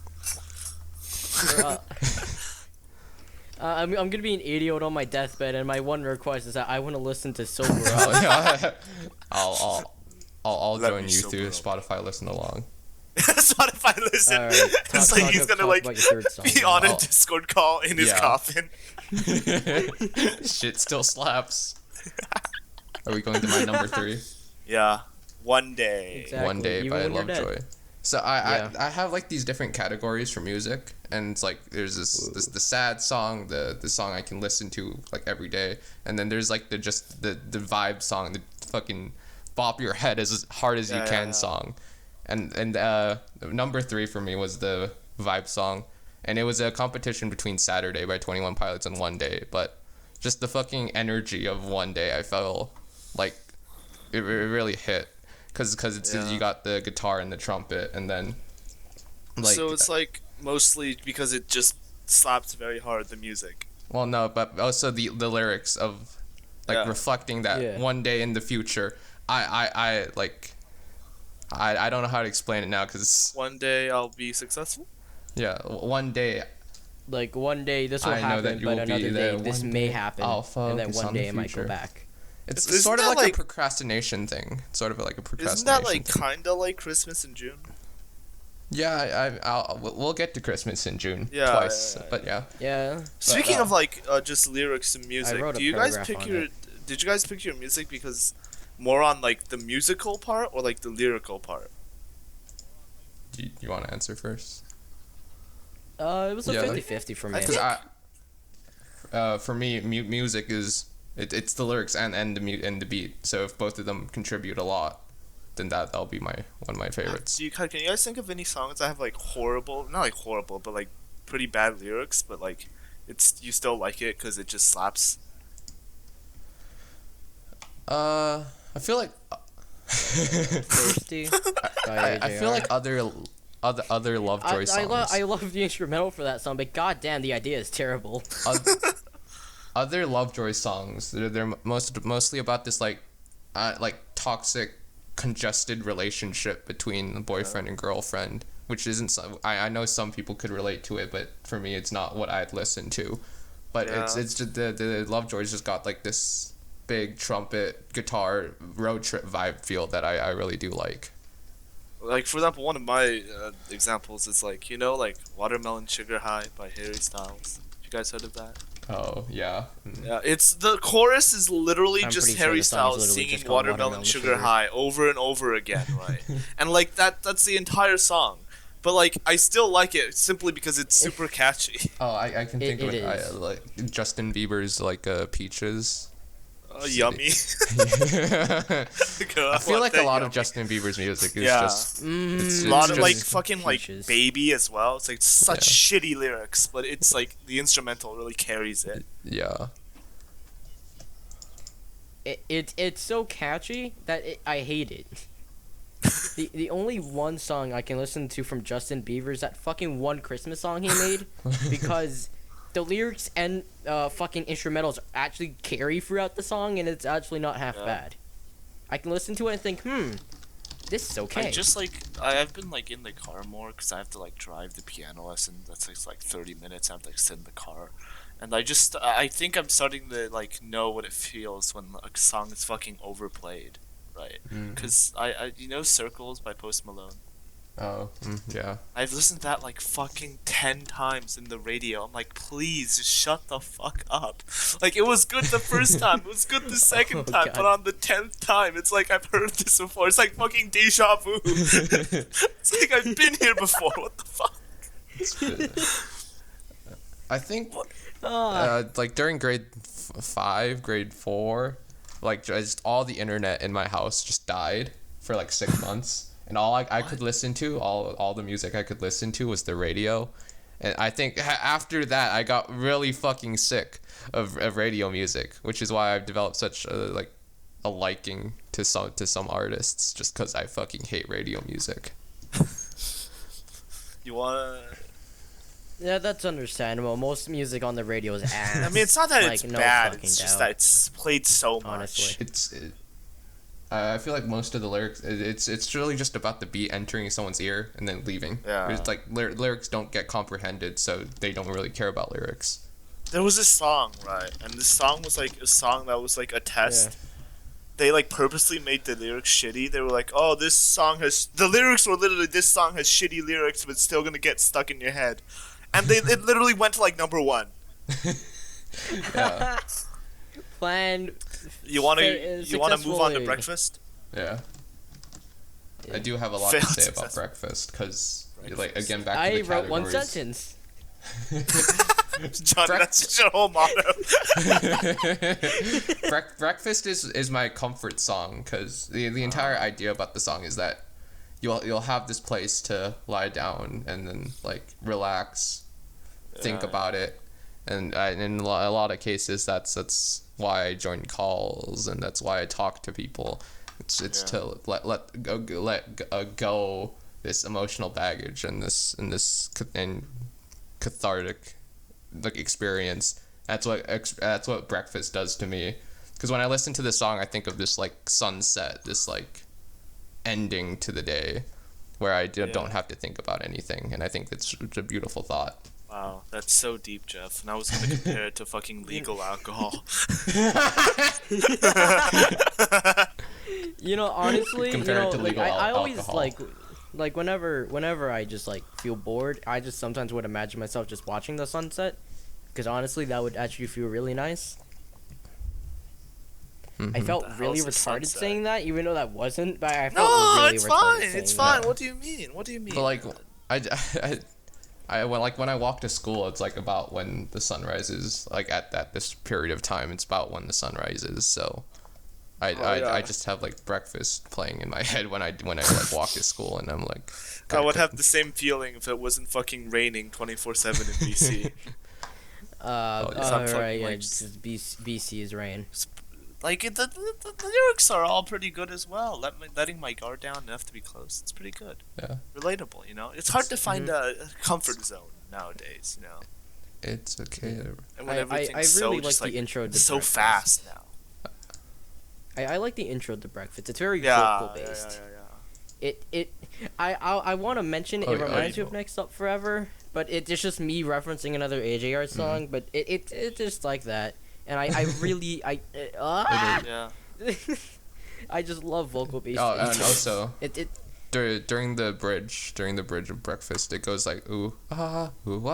I'm gonna be an 80-year-old on my deathbed, and my one request is that I want to listen to Sober Up. Oh, yeah. I'll Let join me you sober through up. Spotify listen along. Spotify listen. Alright, It's like he's gonna like about your third song. be on a Oh. Discord call in his Yeah. coffin. Shit still slaps. Are we going to my number 3? Yeah, one day. Exactly. One Day Even by when you're dead. Lovejoy. So I have like these different categories for music, and it's like there's this the sad song, the song I can listen to like every day, and then there's like the vibe song, the fucking bop your head as hard as you can song, and number 3 for me was the vibe song, and it was a competition between Saturday by 21 Pilots and One Day, but just the fucking energy of One Day, I felt like it really hit. Cause it's you got the guitar and the trumpet, and then like So it's like mostly because it just slaps very hard, the music. well no, but also the lyrics of like reflecting that one day in the future. I don't know how to explain it now, cause One day I'll be successful. one day Like one day this will I know that happen, you but will be another there. day this One may day happen, I'll and then focus one on day the it might go future. back. It's Isn't sort of that like a like- procrastination thing. It's sort of like a procrastination. Isn't that like thing. kinda like Christmas in June? Yeah, we'll get to Christmas in June Yeah, twice, yeah. but yeah. Yeah. Speaking of like just lyrics and music, wrote a do you guys paragraph pick on your? it. Did you guys pick your music because more on like the musical part or like the lyrical part? Do you want to answer first? It was a Yeah, 50-50 for me. I Because for me, music is it's the lyrics and the beat. So if both of them contribute a lot, then that'll be one of my favorites. Can you guys think of any songs that have like horrible, not like horrible, but like pretty bad lyrics, but like you still like it because it just slaps? I feel like Thirsty. I feel like other Lovejoy songs. I love the instrumental for that song, but goddamn, the idea is terrible. Other Lovejoy songs, they're mostly about this like toxic, congested relationship between the boyfriend and girlfriend, which isn't. I know some people could relate to it, but for me, it's not what I'd listen to. But it's just the Lovejoy's just got like this big trumpet guitar road trip vibe feel that I really do like. Like for example, one of my examples is like like "Watermelon Sugar High" by Harry Styles. You guys heard of that? Oh yeah. Yeah, it's the chorus is literally I'm just pretty sure Harry the song is Styles literally singing just called Watermelon Sugar High over and over again, right? And like that's the entire song. But like I still like it simply because it's super catchy. Oh, I can think of it it. is. Like Justin Bieber's like Peaches. Yummy. I feel like a lot of Justin Bieber's music is just a lot of just- like fucking like Peaches. Baby as well. It's like such shitty lyrics, but it's like the instrumental really carries it. yeah. It's so catchy that I hate it. The only one song I can listen to from Justin Bieber is that fucking one Christmas song he made, because the lyrics and fucking instrumentals actually carry throughout the song, and it's actually not half bad. I can listen to it and think, this is okay. I've been like in the car more because I have to like drive the piano lesson. That's like 30 minutes. I have to like sit in the car, and I think I'm starting to like know what it feels when a song is fucking overplayed, right? Because I Circles by Post Malone. Oh, yeah. I've listened to that like fucking 10 times in the radio. I'm like, please, just shut the fuck up. Like, it was good the first time, it was good the second time, God. but on the 10th time, it's like I've heard this before. It's like fucking deja vu. It's like I've been here before. What the fuck? I think Ah. like during grade 5, grade 4, like just all the internet in my house just died for like 6 months, and all I could listen to, all the music I could listen to was the radio, and I think after that I got really fucking sick of radio music, which is why I've developed such a liking to some artists, just because I fucking hate radio music. You wanna... Yeah, that's understandable. Most music on the radio is ass. I mean, it's not that Like, it's no bad, fucking it's just doubt. that it's played so much. Honestly. I feel like most of the lyrics, it's really just about the beat entering someone's ear and then leaving. Yeah. It's like lyrics don't get comprehended, so they don't really care about lyrics. There was this song, right? And this song was like a song that was like a test. Yeah. They like purposely made the lyrics shitty. They were like, "Oh, this song has..." The lyrics were literally, "This song has shitty lyrics, but it's still gonna get stuck in your head." And it literally went to like number 1. Yeah. Plan. You wanna move on to successfully. breakfast? Yeah. I do have a lot Failed to say about success. breakfast, because, like, Breakfast. again, back to I the wrote one categories. sentence. Johnny, that's your whole motto. Breakfast is my comfort song, because the entire idea about the song is that you'll have this place to lie down and then like relax, think Yeah. about it, and in a lot of cases that's why I join calls, and that's why I talk to people. It's Yeah. to let go this emotional baggage and this cathartic like experience. That's what breakfast does to me. Because when I listen to this song, I think of this like sunset, this like ending to the day, where I don't have to think about anything, and I think that's a beautiful thought. Wow, that's so deep, Jeff. And I was gonna compare it to fucking legal alcohol. You know, honestly, Compare it to like legal I always alcohol. like whenever I just like feel bored, I just sometimes would imagine myself just watching the sunset, because honestly, that would actually feel really nice. I felt The really hell's a retarded sunset? saying that, even though that wasn't. But I felt No, really it's retarded fine. saying It's fine. that. What do you mean? What do you mean? But like, when I walk to school, it's like about when the sun rises. Like at this period of time, it's about when the sun rises. So, I just have like breakfast playing in my head when I like walk to school, and I'm like, I would have the same feeling if it wasn't fucking raining 24/7 in BC. yes, I'm fucking, Alright, yeah, like, just BC is rain. Like the lyrics are all pretty good as well. Letting my guard down enough to be close. It's pretty good. Yeah. Relatable, you know. It's hard to find a comfort zone nowadays, you know. It's okay. And when I everything's really so like just the like intro to so Breakfast. fast now. I like the intro to Breakfast. It's very Yeah, vocal yeah, based. yeah. I want to mention it Oh, reminds yeah. you of Next Up Forever, but it's just me referencing another AJR song, but it's just like that, and I really Yeah. I just love vocal based. Oh, and also it during the bridge of breakfast, it goes like ooh ah, ooh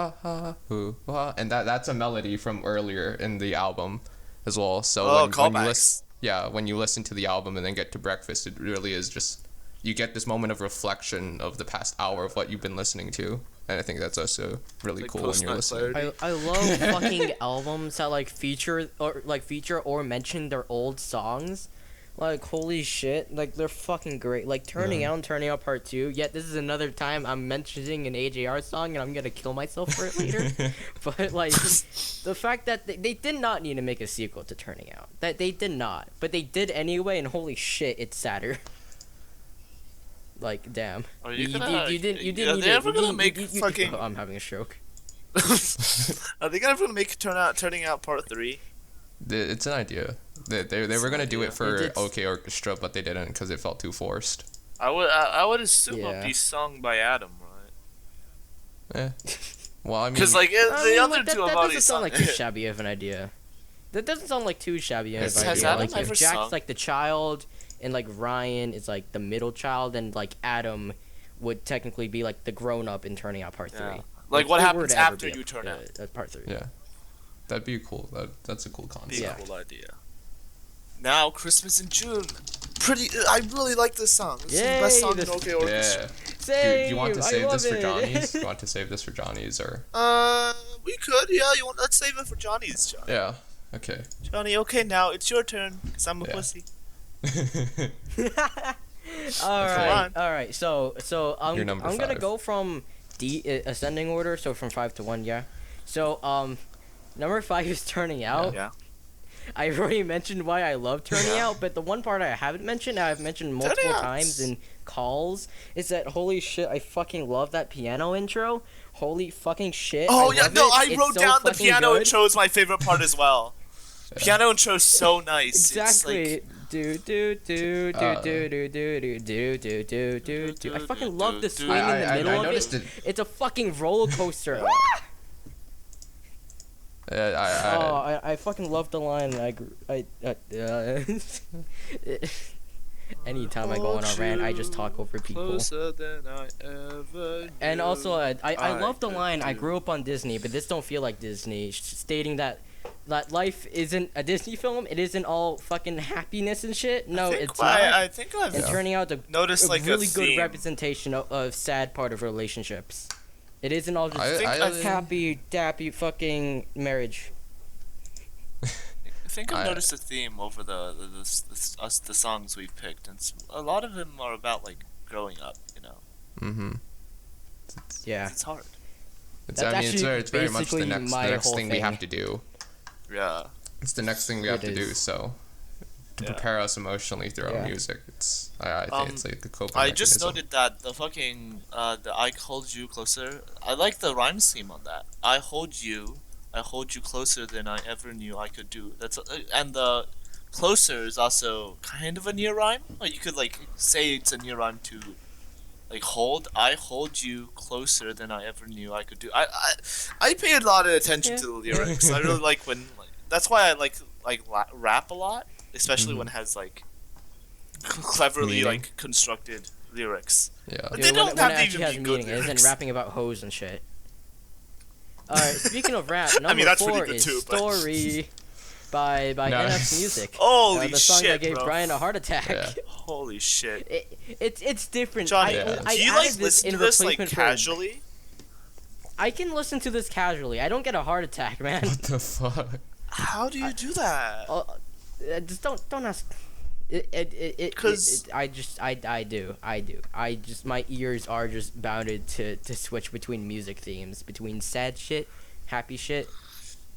ah, and that's a melody from earlier in the album as well. So when you callbacks. when you listen to the album and then get to breakfast, it really is just you get this moment of reflection of the past hour of what you've been listening to, and I think that's also really Like cool when you're post-nut listening. clarity. I love fucking albums that like feature or mention their old songs. Like, holy shit, like, they're fucking great. Like, Turning Out and Turning Out Part 2, yet this is another time I'm mentioning an AJR song and I'm gonna kill myself for it later. But, like, the fact that they did not need to make a sequel to Turning Out. That they did not. But they did anyway, and holy shit, it's sadder. Like, damn. Are you You gonna? didn't Are need they it. ever You gonna didn't- make you- fucking? Oh, I'm having a stroke. Are they ever gonna make Turning Out Part 3? It's an idea. They were gonna do it for It's- OK Orchestra, but they didn't because it felt too forced. I would assume Yeah. it'd be sung by Adam, right? Eh. Well, I mean, Because like I the mean, other like, two that have already doesn't sung sound like it. too shabby of an idea. That doesn't sound like too shabby of Has an idea. Adam Like, ever if Jack's sung? like the child, and like Ryan is like the middle child, and like Adam would technically be like the grown up in Turning Out Part 3. Yeah. Like what if it were happens to ever after be you turn out. Part 3. Yeah, that'd be cool. That's a cool concept. Be Yeah. a cool idea. Now Christmas in June. I really like this song. This is the best song in OK Orchestra. Yeah. Do you want to save I this for love it. Johnny's? Do you want to save this for Johnny's or? We could. Yeah. Let's save it for Johnny's, Johnny. Yeah. Okay. Johnny, okay, now it's your turn, because I'm a Yeah. pussy. All right. So You're I'm number gonna 5. go from ascending order, so from 5 to 1. Yeah. So number 5 is Turning Out. Yeah. I already mentioned why I love Turning Out, but the one part I haven't mentioned, I've mentioned multiple times in calls, is that holy shit, I fucking love that piano intro. Holy fucking shit. Oh, I yeah, love no, it. I It's wrote so down the fucking piano good. intro is my favorite part as well. Piano intro is so nice. Exactly. It's Do do do do do do do do do do do do do. I fucking love the swing in the middle I of noticed it. it. It's a fucking roller coaster. I fucking love the line. Anytime I go on a rant, I just talk over people. closer than I ever And knew. also, I love the could line. I do. grew up on Disney, but this don't feel like Disney. Stating that life isn't a Disney film. It isn't all fucking happiness and shit. No, it's not. I think I've And turning out to noticed a like really a good theme. representation of sad part of relationships. It isn't all just I happy, dappy fucking marriage. I think I've I- noticed a theme over the songs we've picked, and a lot of them are about like growing up. You know, Mm-hmm. Yeah. it's hard. It's That's it's very much basically the my next whole thing we thing. have to do. Yeah. It's the next thing we have It to do. is. So to Yeah. prepare us emotionally through our Yeah. music, I think it's like a coping I just mechanism. noted that the fucking the I hold you closer. I like the rhyme scheme on that. I hold you closer than I ever knew I could do. And the closer is also kind of a near rhyme. Like you could like say it's a near rhyme to like hold. I hold you closer than I ever knew I could do. I pay a lot of attention Yeah. to the lyrics. I really like when that's why I like rap a lot, especially Mhm. when it has like cleverly Meaning. like constructed lyrics. Yeah. But Dude, they don't when have it to actually even has be meaning. good It isn't lyrics. rapping about hoes and shit. Alright, speaking of rap, number that's pretty 4 good is too, but- Story by No. NF Music. Holy The song shit, that gave bro. Brian a heart attack. Yeah. Holy shit. It's different. Johnny, Yeah. I do you added like listen in to this like replacement for- casually? I can listen to this casually. I don't get a heart attack, man. What the fuck? How do you do that? Just don't ask. 'Cause- I do. My ears are just bounded to switch between music themes, between sad shit, happy shit,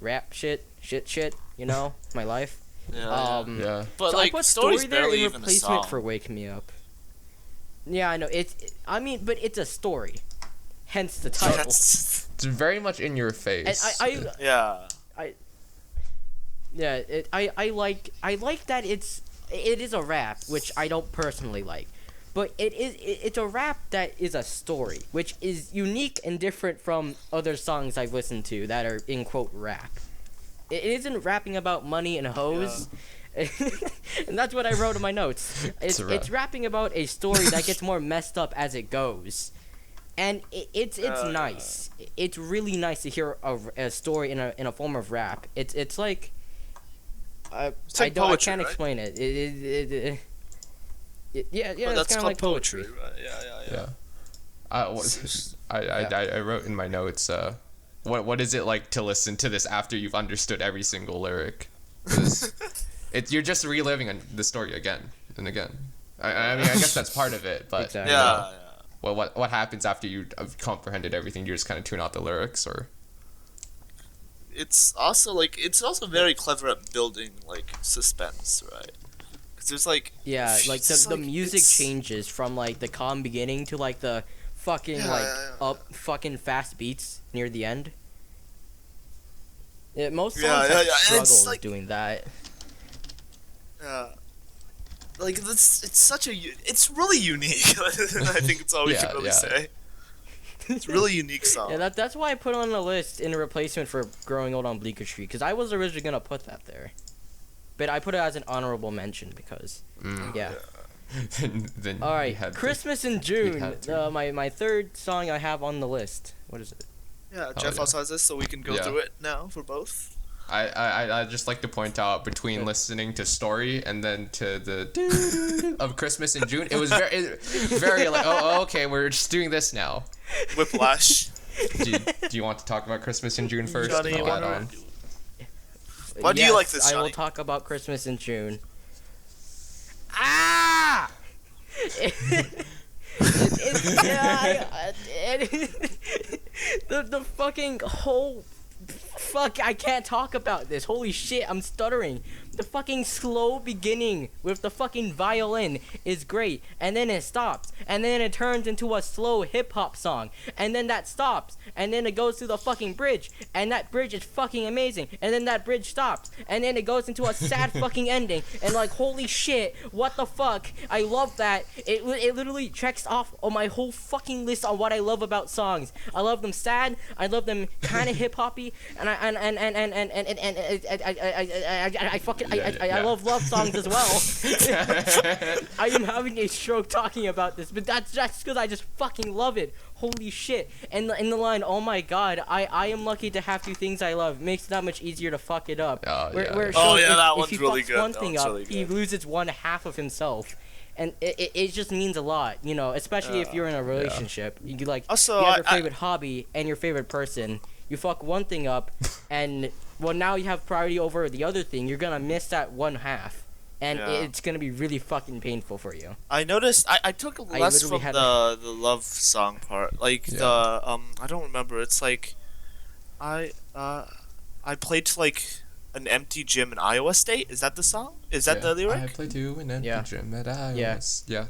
rap shit, shit. You know, my life. Yeah. Yeah. But so like I put story's Story there barely in even a replacement song. for Wake Me Up. Yeah, I know. But it's a story, hence the title. That's, It's very much in your face. And yeah. Yeah, I like that it is a rap, which I don't personally like, but it's a rap that is a story, which is unique and different from other songs I've listened to that are in quote rap. It isn't rapping about money and hoes. And that's what I wrote in my notes. It's a rap. It's rapping about a story that gets more messed up as it goes. And it's nice. It's really nice to hear a story in a form of rap. It's like It's like I poetry, can't right? explain it. Yeah, Well, it's that's kind of called like poetry. right? Yeah. Yeah. I wrote in my notes. What is it like to listen to this after you've understood every single lyric? 'Cause you're just reliving the story again and again. I mean, I guess that's part of it, but Exactly. Yeah. well, what happens after you've comprehended everything? You just kind of tune out the lyrics, or It's also very clever at building like suspense, right? Because there's like Yeah, like it's the music it's- changes from like the calm beginning to like the fucking Yeah. up fucking fast beats near the end. Most songs Yeah, have and it's struggles like- doing that. like it's really unique. I think it's all we Yeah, can really yeah. say. It's a really unique song. Yeah, that's why I put it on the list in a replacement for Growing Old on Bleecker Street, because I was originally gonna put that there, but I put it as an honorable mention because, yeah. then All you right, had to- Christmas in you'd June. have to. My third song I have on the list. What is it? Yeah, Oh, Jeff yeah. also has this, so we can go Yeah. through it now for both. I just like to point out between listening to Story and then to the of Christmas in June, it was very like, oh, okay, we're just doing this now. Whiplash. Do you want to talk about Christmas in June first? Johnny, and I'll add on. Why do you like this, I will Johnny? talk about Christmas in June. Ah! The fucking whole fuck, I can't talk about this. Holy shit, I'm stuttering. The fucking slow beginning with the fucking violin is great, and then it stops, and then it turns into a slow hip hop song, and then that stops, and then it goes to the fucking bridge, and that bridge is fucking amazing, and then that bridge stops, and then it goes into a sad fucking ending, and like holy shit, what the fuck? I love that. It literally checks off on my whole fucking list on what I love about songs. I love them sad. I love them kind of hip hoppy, and I fucking I love love songs as well. I am having a stroke talking about this, but that's just because I just fucking love it. Holy shit. And in the line, oh my god, I am lucky to have two things I love. Makes it that much easier to fuck it up. Where it Oh, shows yeah, that if one's he really fucks good. one That thing one's up, really he good. loses one half of himself. And it just means a lot, you know, especially if you're in a relationship. You like Also, you have your I- favorite hobby and your favorite person. You fuck one thing up, and well, now you have priority over the other thing. You're gonna miss that one half, and Yeah. it's gonna be really fucking painful for you. I noticed I took less literally from had the love song part. Like Yeah. the I don't remember. It's like I played to like an empty gym in Iowa State. Is that the song? Is that the I lyric? play to an empty Yeah. gym at Iowa. Yeah.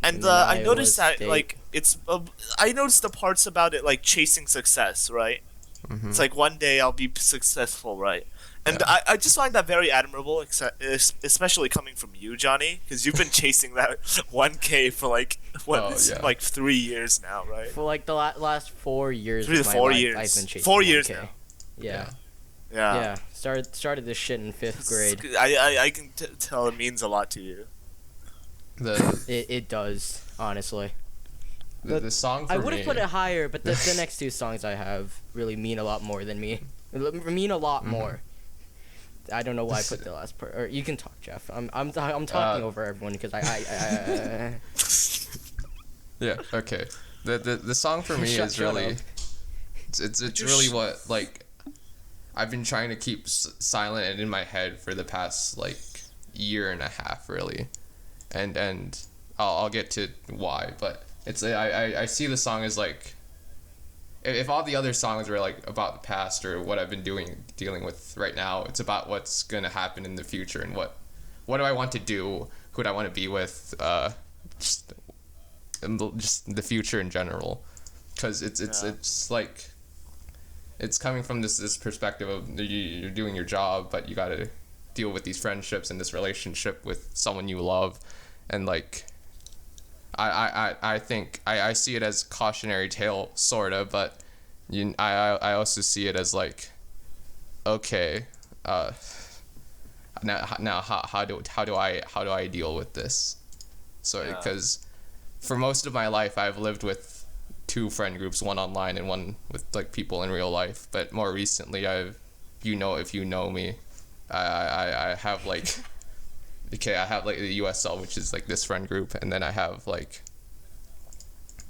And in I Iowa noticed that State. like it's I noticed the parts about it like chasing success, right? Mhm. It's like one day I'll be successful, right? And Yeah. I just find that very admirable, especially coming from you, Johnny, because you've been chasing that 1K for like Oh, yeah. like 3 years now, right? For like the last 4 years 3 to of my 4 life, years. I've been chasing 4 years 1K. now. Yeah. Yeah. Yeah. Started this shit in 5th grade. I can tell it means a lot to you. The It does, honestly. the song for I would have me- put it higher, but the next two songs I have really mean a lot more than me. Mean a lot more. I don't know why I put the last part. Or you can talk, Jeff. I'm talking over everyone because I Yeah. Okay. The song for me Shut- is shut really up. it's really what like I've been trying to keep silent and in my head for the past like year and a half really, and I'll get to why, but it's I see the song as like if all the other songs were like about the past or what I've been dealing with right now, it's about what's gonna happen in the future and what do I want to do, who do I want to be with, just the future in general, because it's like it's coming from this perspective of you're doing your job, but you gotta deal with these friendships and this relationship with someone you love, and like I think I see it as cautionary tale sorta, but I also see it as like, okay, now how do I deal with this? So because for most of my life I've lived with two friend groups, one online and one with like people in real life, but more recently if you know me, I have like okay, I have like the USL, which is like this friend group, and then I have like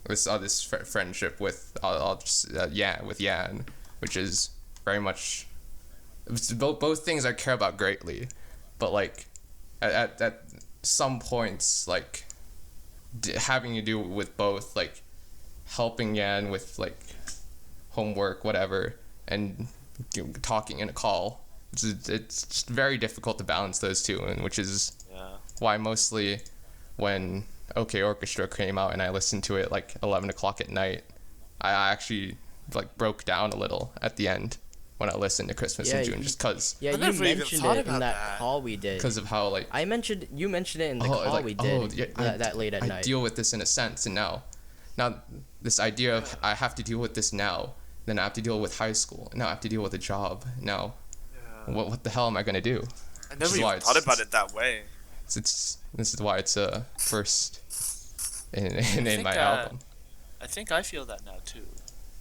this friendship with with Yan, which is very much both things I care about greatly, but like at some points like having to do with both, like helping Yan with like homework, whatever, and talking in a call. It's just very difficult to balance those two, and which is why mostly when OK Orchestra came out and I listened to it like 11 o'clock at night, I actually like broke down a little at the end when I listened to Christmas in June, just because. Yeah, I you never even mentioned thought it in about that that. call we did. Because of how like You mentioned it in the call we did that late at I night. deal with this in a sense, and now this idea of I have to deal with this now, then I have to deal with high school, now I have to deal with a job now. What the hell am I gonna do? I never even thought about it that way. this is why it's first in think, my album. I think I feel that now too,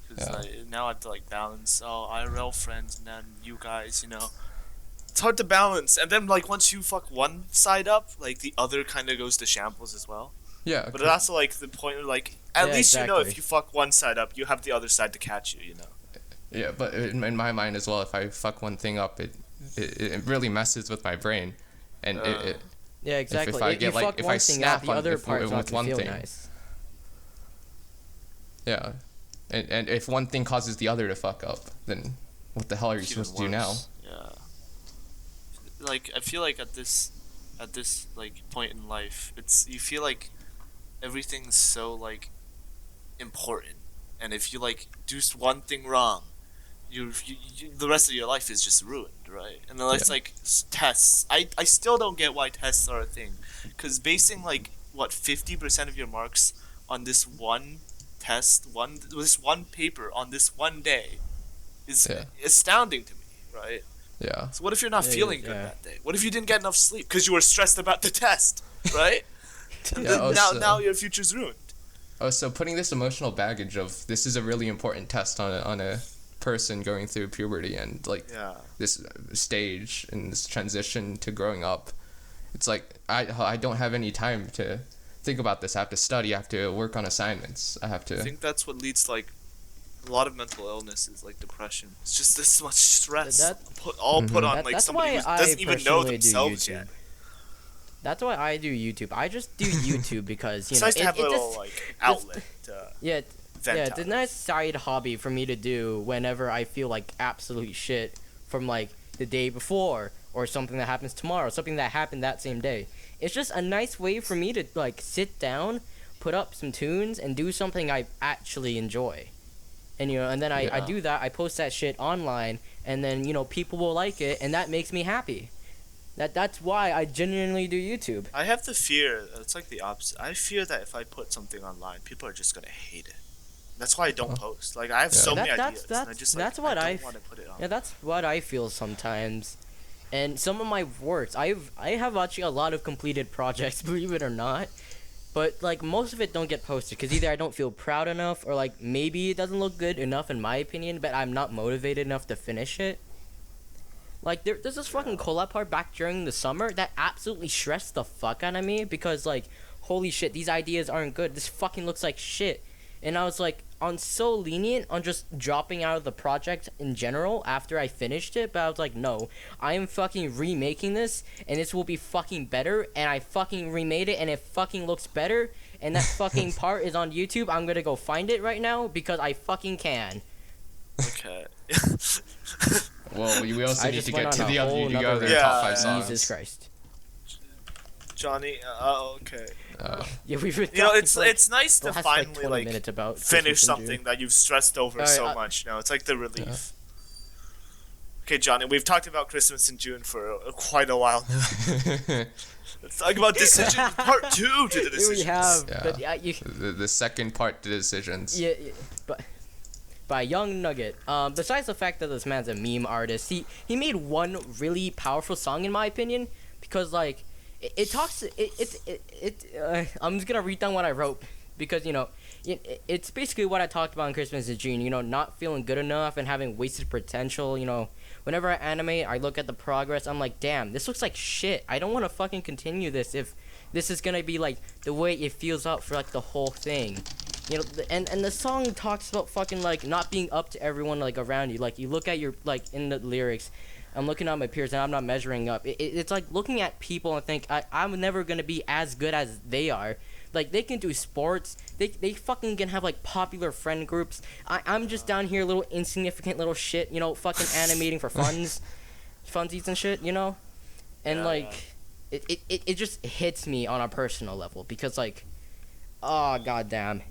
because Yeah. now I have to like balance IRL friends and then you guys, you know. It's hard to balance, and then like once you fuck one side up, like the other kind of goes to shambles as well. Yeah. But it's also like the point where like at Yeah, least you know exactly. if you fuck one side up, you have the other side to catch you, you know. Yeah, but in my mind as well, if I fuck one thing up, it really messes with my brain, and it Yeah, exactly. if I you get, like, fuck if one I thing snap out, the on- other if- part's not with gonna one feel thing. nice. yeah, and if one thing causes the other to fuck up, then what the hell are you It's even supposed to do now? worse. Yeah. Like I feel like at this like point in life, you feel like everything's so like important, and if you like do one thing wrong, you the rest of your life is just ruined, right? And then it's Yeah. like tests. I still don't get why tests are a thing, because basing like what 50% of your marks on this one test, this one paper on this one day, is Yeah. astounding to me, right? Yeah. So what if you're not Yeah, feeling good yeah. that day? What if you didn't get enough sleep because you were stressed about the test, right? Yeah, now your future's ruined. Oh, so putting this emotional baggage of this is a really important test on a person going through puberty and like Yeah. this stage and this transition to growing up, it's like I don't have any time to think about this. I have to study. I have to work on assignments. I have I to. think that's what leads to like a lot of mental illnesses, like depression. It's just this much stress That- put Mhm. on That- like that's somebody why who I doesn't even know personally do themselves YouTube. yet. That's why I do YouTube. I just do YouTube because, you It's know, nice to have a little just, like outlet to yeah, vent yeah, out. it's a nice side hobby for me to do whenever I feel like absolute shit from like the day before or something that happens tomorrow, something that happened that same day. It's just a nice way for me to like sit down, put up some tunes, and do something I actually enjoy. And you know, and then I Yeah. do that. I post that shit online, and then you know people will like it, and that makes me happy. That's why I genuinely do YouTube. I have the fear. It's like the opposite. I fear that if I put something online, people are just gonna hate it. That's why I don't post. Like I have Yeah. so many That's- ideas. And I just like, that's what I I don't want to put it on. Yeah, that's what I feel sometimes. And some of my works, I have actually a lot of completed projects, believe it or not. But like most of it don't get posted because either I don't feel proud enough or like maybe it doesn't look good enough in my opinion, but I'm not motivated enough to finish it. Like there's this fucking collab part back during the summer that absolutely stressed the fuck out of me because like holy shit, these ideas aren't good. This fucking looks like shit. And I was like on so lenient on just dropping out of the project in general after I finished it, but I was like, no, I am fucking remaking this and this will be fucking better, and I fucking remade it and it fucking looks better, and that fucking part is on YouTube. I'm gonna go find it right now because I fucking can. Okay. Well, we also I need just to went get to on a the whole other. You go nother to the top Yeah, 5 songs. Jesus Christ. Johnny. Okay. Yeah, we've been You know, talking it's for, like, it's nice the to last, finally 20 like minutes about finish Christmas in June. something that you've stressed over Alright, so much. You know, it's like the relief. Okay, Johnny, we've talked about Christmas in June for quite a while now. Let's talk about decision part 2 to the Here decisions. we have, Yeah. but yeah, you, the second part to decisions. yeah, but by Young Nugget. Besides the fact that this man's a meme artist, he made one really powerful song in my opinion because like it talks I'm just gonna read down what I wrote because you know it's basically what I talked about in Christmas in June. You know, not feeling good enough and having wasted potential. You know, whenever I animate, I look at the progress. I'm like, damn, this looks like shit. I don't want to fucking continue this if this is gonna be like the way it feels out for like the whole thing. You know, and the song talks about fucking like not being up to everyone like around you. Like you look at your like in the lyrics, I'm looking at my peers and I'm not measuring up. It's like looking at people and think I'm never gonna be as good as they are. Like they can do sports, they fucking can have like popular friend groups. I'm just down here little insignificant little shit, you know, fucking animating for funsies and shit, you know, and Yeah, like it just hits me on a personal level because like, oh goddamn.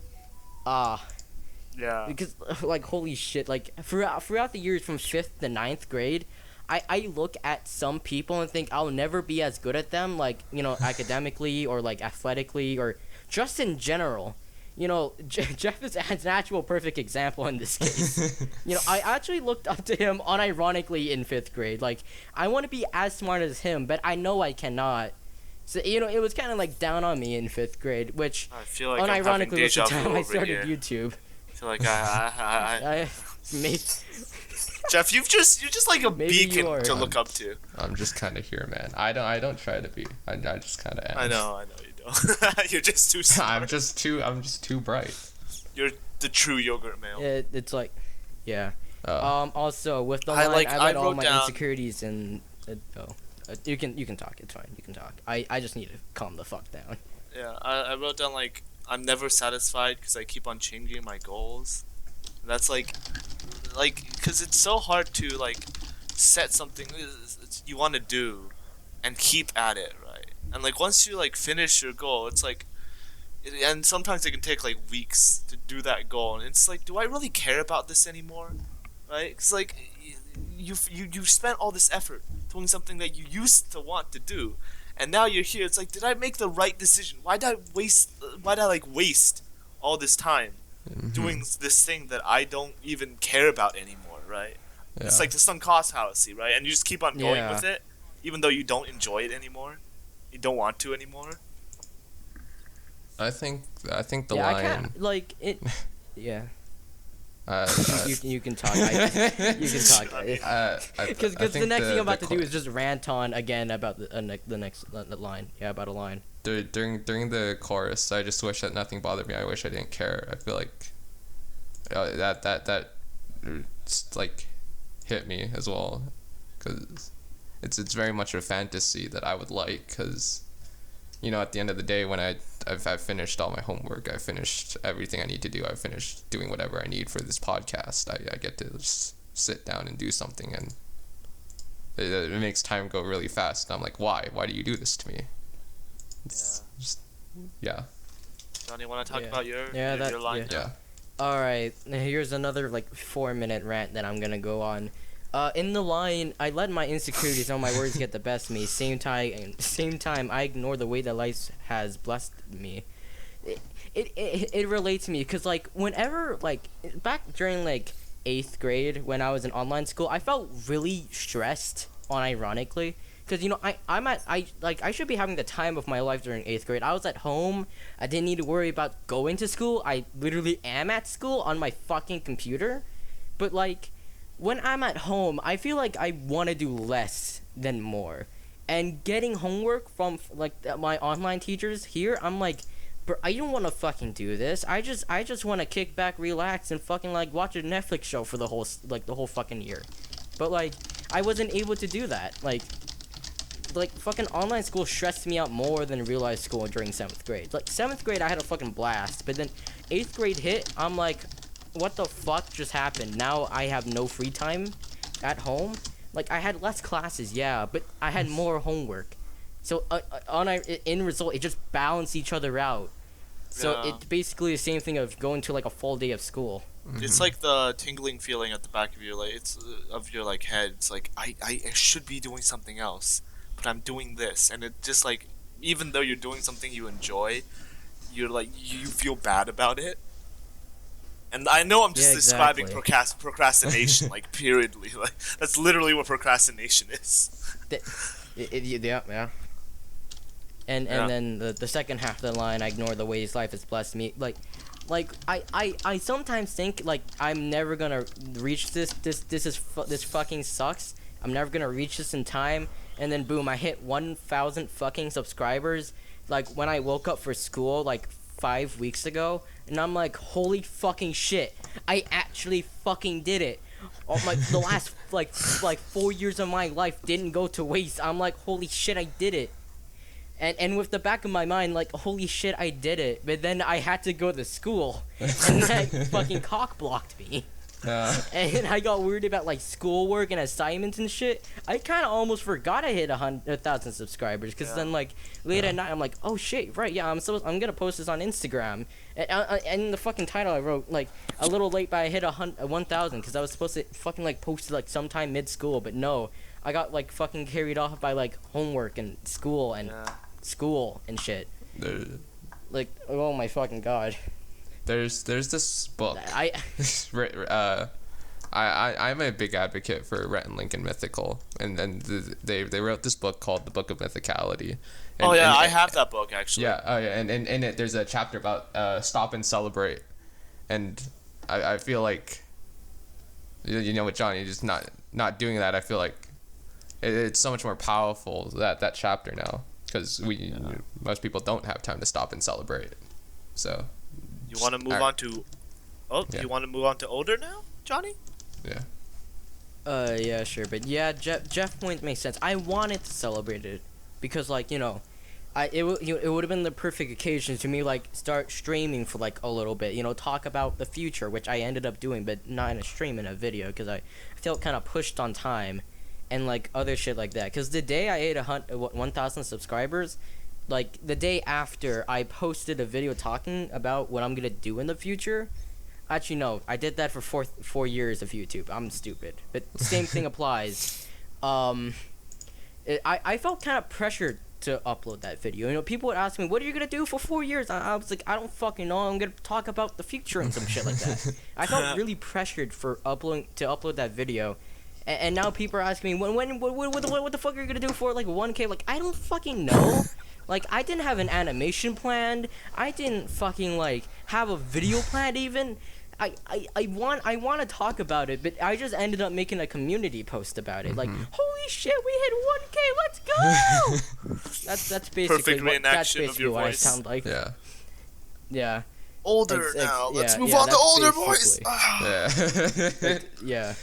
Yeah. Because like holy shit, like throughout the years from 5th to 9th grade, I look at some people and think I'll never be as good at them, like, you know, academically or like athletically or just in general. You know, Jeff is an actual perfect example in this case. You know, I actually looked up to him unironically in 5th grade. Like, I want to be as smart as him, but I know I cannot. So it was kind of like down on me in 5th grade, which I feel like I'm having unironically was the deja time vu I over started here. YouTube. I feel like I Maybe, Jeff, you're just like a Maybe you beacon are. to look up to. I'm just kind of here, man. I don't try to be. I just kind of am. I know you don't. You're just too smart. I'm just too bright. You're the true yogurt male. it's like, yeah. Oh. Also with the I line, I let all wrote my down- insecurities and you can talk. It's fine. You can talk. I just need to calm the fuck down. Yeah, I wrote down like I'm never satisfied because I keep on changing my goals. And that's like because it's so hard to like set something you want to do and keep at it, right? And like once you like finish your goal, it's like and sometimes it can take like weeks to do that goal, and it's like, do I really care about this anymore, right? Because like you spent all this effort doing something that you used to want to do, and now you're here. It's like, did I make the right decision? Why did I waste all this time doing this thing that I don't even care about anymore, right? Yeah. It's like the sunk cost fallacy, right? And you just keep on going Yeah. with it, even though you don't enjoy it anymore. You don't want to anymore. I think the yeah, I line. can't like it. Yeah, Uh, you can talk. You can talk. Because the next thing I'm about to do is just rant on again about the next line. Yeah, about a line. during the chorus, I just wish that nothing bothered me. I wish I didn't care. I feel like that like hit me as well, because it's very much a fantasy that I would like, because at the end of the day, when I've finished all my homework, I've finished everything I need to do, I've finished doing whatever I need for this podcast, I get to just sit down and do something, and it makes time go really fast, and I'm like, why do you do this to me? It's just, yeah. Johnny, want to talk Yeah. about your Yeah, your line? Yeah. Alright, here's another 4-minute rant that I'm gonna go on. In the line, I let my insecurities and my words get the best of me. Same time, I ignore the way that life has blessed me. It relates to me, because whenever back during 8th grade when I was in online school, I felt really stressed, unironically. Because I should be having the time of my life during 8th grade. I was at home. I didn't need to worry about going to school. I literally am at school on my fucking computer. But when I'm at home, I feel like I want to do less than more. And getting homework from my online teachers here, I'm like, bro, I don't want to fucking do this. I just want to kick back, relax, and fucking watch a Netflix show for the whole fucking year. But I wasn't able to do that. Fucking online school stressed me out more than real life school during 7th grade. 7th grade, I had a fucking blast, but then 8th grade hit, I'm like, what the fuck just happened? Now I have no free time at home. I had less classes, yeah, but I had more homework. So in result, it just balanced each other out. So Yeah. it's basically the same thing of going to a full day of school. It's like the tingling feeling at the back of your of your head. It's like I should be doing something else, but I'm doing this, and it just even though you're doing something you enjoy, you're you feel bad about it. And I know I'm just Yeah, describing exactly. procrastination, periodly. That's literally what procrastination is. Yeah. And Yeah. then the second half of the line, I ignore the ways life has blessed me. I sometimes think I'm never gonna reach this. This fucking sucks. I'm never gonna reach this in time. And then boom, I hit 1,000 fucking subscribers. When I woke up for school 5 weeks ago, and I'm like, holy fucking shit, I actually fucking did it. The last 4 years of my life didn't go to waste. I'm like, holy shit, I did it. And with the back of my mind, holy shit, I did it. But then I had to go to school, and that fucking cock blocked me. And I got worried about schoolwork and assignments and shit. I kind of almost forgot I hit 100,000 subscribers, because then late at night I'm like, oh shit, right, yeah, I'm gonna post this on Instagram. And in the fucking title I wrote a little late, but I hit 1,000, because I was supposed to fucking post it sometime mid school, but no, I got fucking carried off by homework and school and shit. Oh my fucking god. There's this book. I'm a big advocate for Rhett and Link Mythical, and then they wrote this book called the Book of Mythicality. And, I have that book actually. Yeah, and in it there's a chapter about stop and celebrate, and I feel like, you know, with Johnny just not doing that, I feel like it's so much more powerful that chapter now, because most people don't have time to stop and celebrate. So you want to move on to you want to move on to older now, Johnny? Yeah. Yeah, sure, but yeah, Jeff point makes sense. I wanted to celebrate it because, like, you know, it would have been the perfect occasion to me, like, start streaming for like a little bit, you know, talk about the future, which I ended up doing, but not in a stream, in a video, because I felt kind of pushed on time, and like other shit like that. Because the day I hit 1,000 subscribers, like the day after, I posted a video talking about what I'm gonna do in the future. Actually, no, I did that for four years of YouTube. I'm stupid, but same thing applies. I felt kind of pressured to upload that video. You know, people would ask me, "What are you gonna do for 4 years?" I was like, "I don't fucking know. I'm gonna talk about the future and some shit like that." I felt really pressured for upload that video, and now people are asking me, what the fuck are you gonna do for like 1K? Like, I don't fucking know. Like, I didn't have an animation planned. I didn't fucking like have a video planned even. I want to talk about it, but I just ended up making a community post about it. Like, holy shit, we hit 1K, let's go! that's basically what I sound like. Yeah. Yeah. Older now. Let's move on to older boys. Yeah.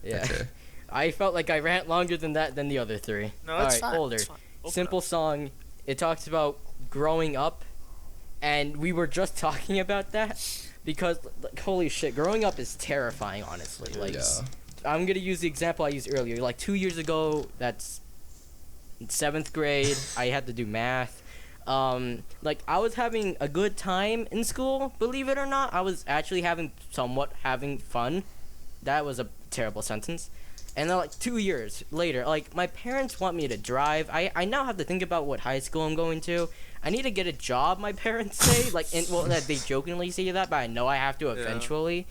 Okay. I felt like I ran longer than the other three. No, it's fine. Older. It's fine. Simple song. It talks about growing up, and we were just talking about that. Because, like, holy shit, growing up is terrifying, honestly. Like, I'm gonna use the example I used earlier. Like, 2 years ago, that's 7th grade, I had to do math. Like, I was having a good time in school, believe it or not. I was actually having fun. That was a terrible sentence. And then, like, 2 years later, like, my parents want me to drive. I now have to think about what high school I'm going to. I need to get a job, my parents say. Like, they jokingly say that, but I know I have to eventually.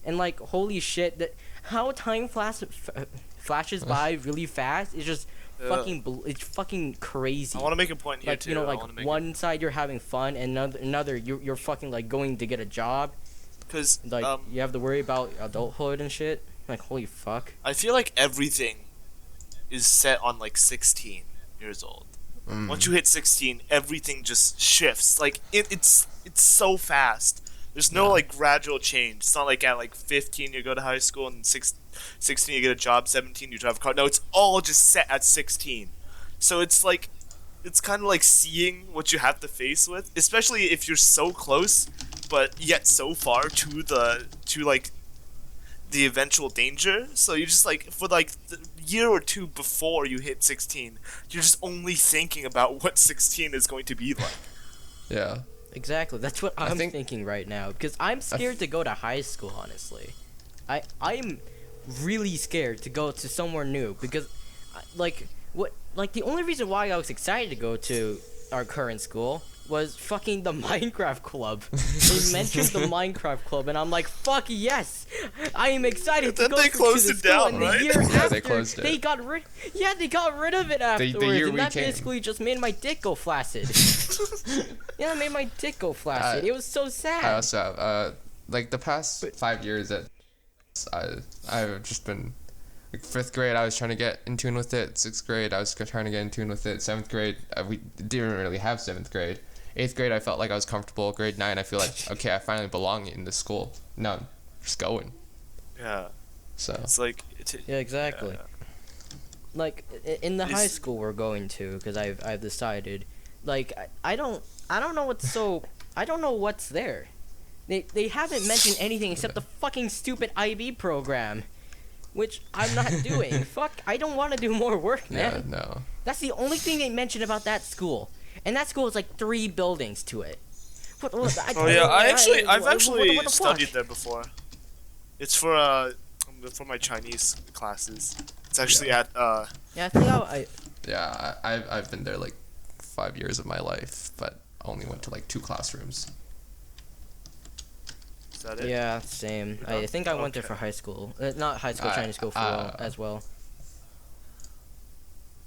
And, like, holy shit, how time flashes by really fast is just it's fucking crazy. I want to make a point here, like, too. You know, like, one side you're having fun, and another you're fucking, like, going to get a job. Because, like, you have to worry about adulthood and shit. Like, holy fuck. I feel like everything is set on, like, 16 years old. Once you hit 16, everything just shifts. Like, it's so fast. There's no, like, gradual change. It's not like at, like, 15 you go to high school, and 16 you get a job, 17 you drive a car. No, it's all just set at 16. So it's, like, it's kind of like seeing what you have to face with, especially if you're so close, but yet so far to the eventual danger. So you just, like, for like the year or two before you hit 16, you're just only thinking about what 16 is going to be like. Yeah. Exactly. That's what I'm thinking right now, because I'm scared to go to high school, honestly. I'm really scared to go to somewhere new, because the only reason why I was excited to go to our current school was fucking the Minecraft club. They mentioned the Minecraft club, and I'm like, fuck yes! I am excited to go to the school. Down, and right? the year after, they closed it. They got rid of it afterwards, and that basically just made my dick go flaccid. Yeah, it made my dick go flaccid. It was so sad. I also have, like, the past 5 years that I've just been, like, 5th grade, I was trying to get in tune with it. 6th grade, I was trying to get in tune with it. 7th grade, we didn't really have 7th grade. 8th grade, I felt like I was comfortable. Grade 9, I feel like, okay, I finally belong in this school. Now I'm just going. Yeah. So. It's like... Yeah, exactly. Like, in the high school we're going to, because I've decided, like, I don't know I don't know what's there. They haven't mentioned anything except the fucking stupid IB program, which I'm not doing. Fuck, I don't want to do more work, man. Yeah, no. That's the only thing they mentioned about that school. And that school is like 3 buildings to it. I've actually studied there before. It's for my Chinese classes. It's actually at Yeah, I think Yeah, I've been there like 5 years of my life, but only went to like 2 classrooms. that it? Yeah, same. You're I done? think I went there Okay. for high school. Not high school, Chinese school for as well.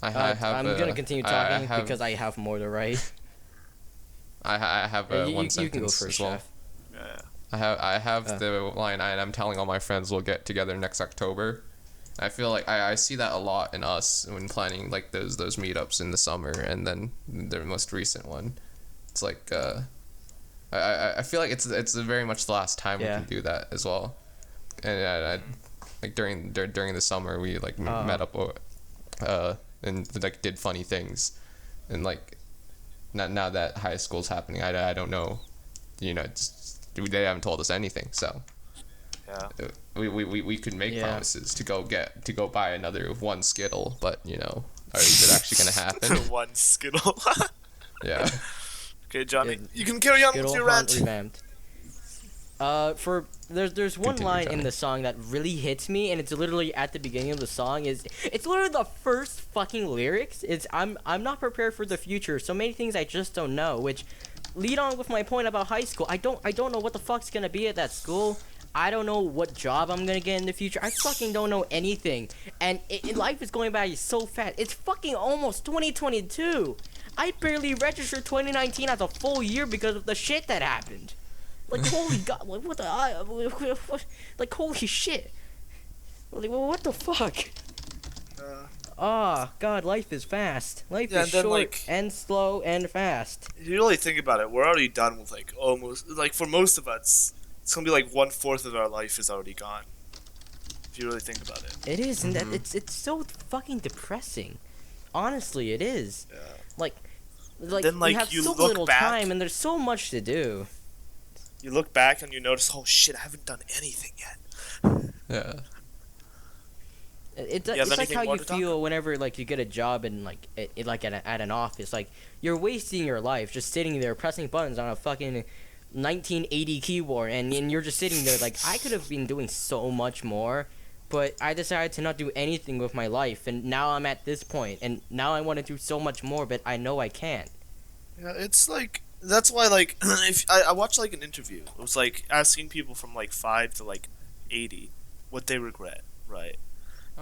I have. I'm gonna continue talking have, because I have more to write. I have You one you sentence can go first, as well. Chef. Yeah. I have the line. I'm telling all my friends we'll get together next October. I feel like I see that a lot in us when planning like those meetups in the summer, and then the most recent one. It's like I feel like it's very much the last time we can do that as well. And I like during the summer we like met up and like did funny things, and like now that high school's happening, I don't know, they haven't told us anything, so Yeah. we could make promises to go buy another one Skittle, but is it actually gonna happen? One Skittle. Yeah. Okay, Johnny, Yeah, you can carry on with Skittle your Hunt rant. revamped. There's one Continue, line Johnny. in the song that really hits me, and it's literally at the beginning of the song. It's literally the first fucking lyrics. It's I'm not prepared for the future. So many things I just don't know. Which lead on with my point about high school. I don't know what the fuck's gonna be at that school. I don't know what job I'm gonna get in the future. I fucking don't know anything. And life is going by so fast. It's fucking almost 2022. I barely registered 2019 as a full year because of the shit that happened. Like, holy god, like, what the, like, holy shit. Like, what the fuck? God, life is fast. Life is then, short like, and slow and fast. If you really think about it, we're already done with like almost like for most of us, it's gonna be like 1/4 of our life is already gone. If you really think about it. It is, and that it's so fucking depressing. Honestly, it is. Yeah. Like Then, we like, have you so look little back- time, and there's so much to do. You look back and you notice, oh shit, I haven't done anything yet. Yeah. It's You have like anything how more you to talk feel whenever like you get a job and like at an office. Like you're wasting your life just sitting there pressing buttons on a fucking 1980 keyboard, and you're just sitting there like I could have been doing so much more, but I decided to not do anything with my life, and now I'm at this point, and now I want to do so much more, but I know I can't. Yeah, it's like that's why like if I watched like an interview, it was like asking people from like 5 to like 80 what they regret, right?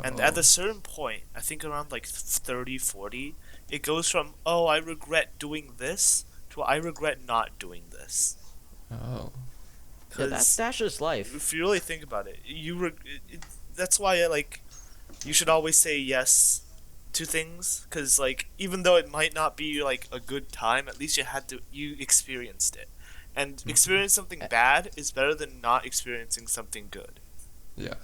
And at a certain point, I think around like 30, 40, it goes from, oh, I regret doing this, to I regret not doing this. Oh. Yeah, that's just life. If you really think about it, that's why like you should always say yes to things, because like even though it might not be like a good time, at least you experienced it, and experience something bad is better than not experiencing something good. Yeah.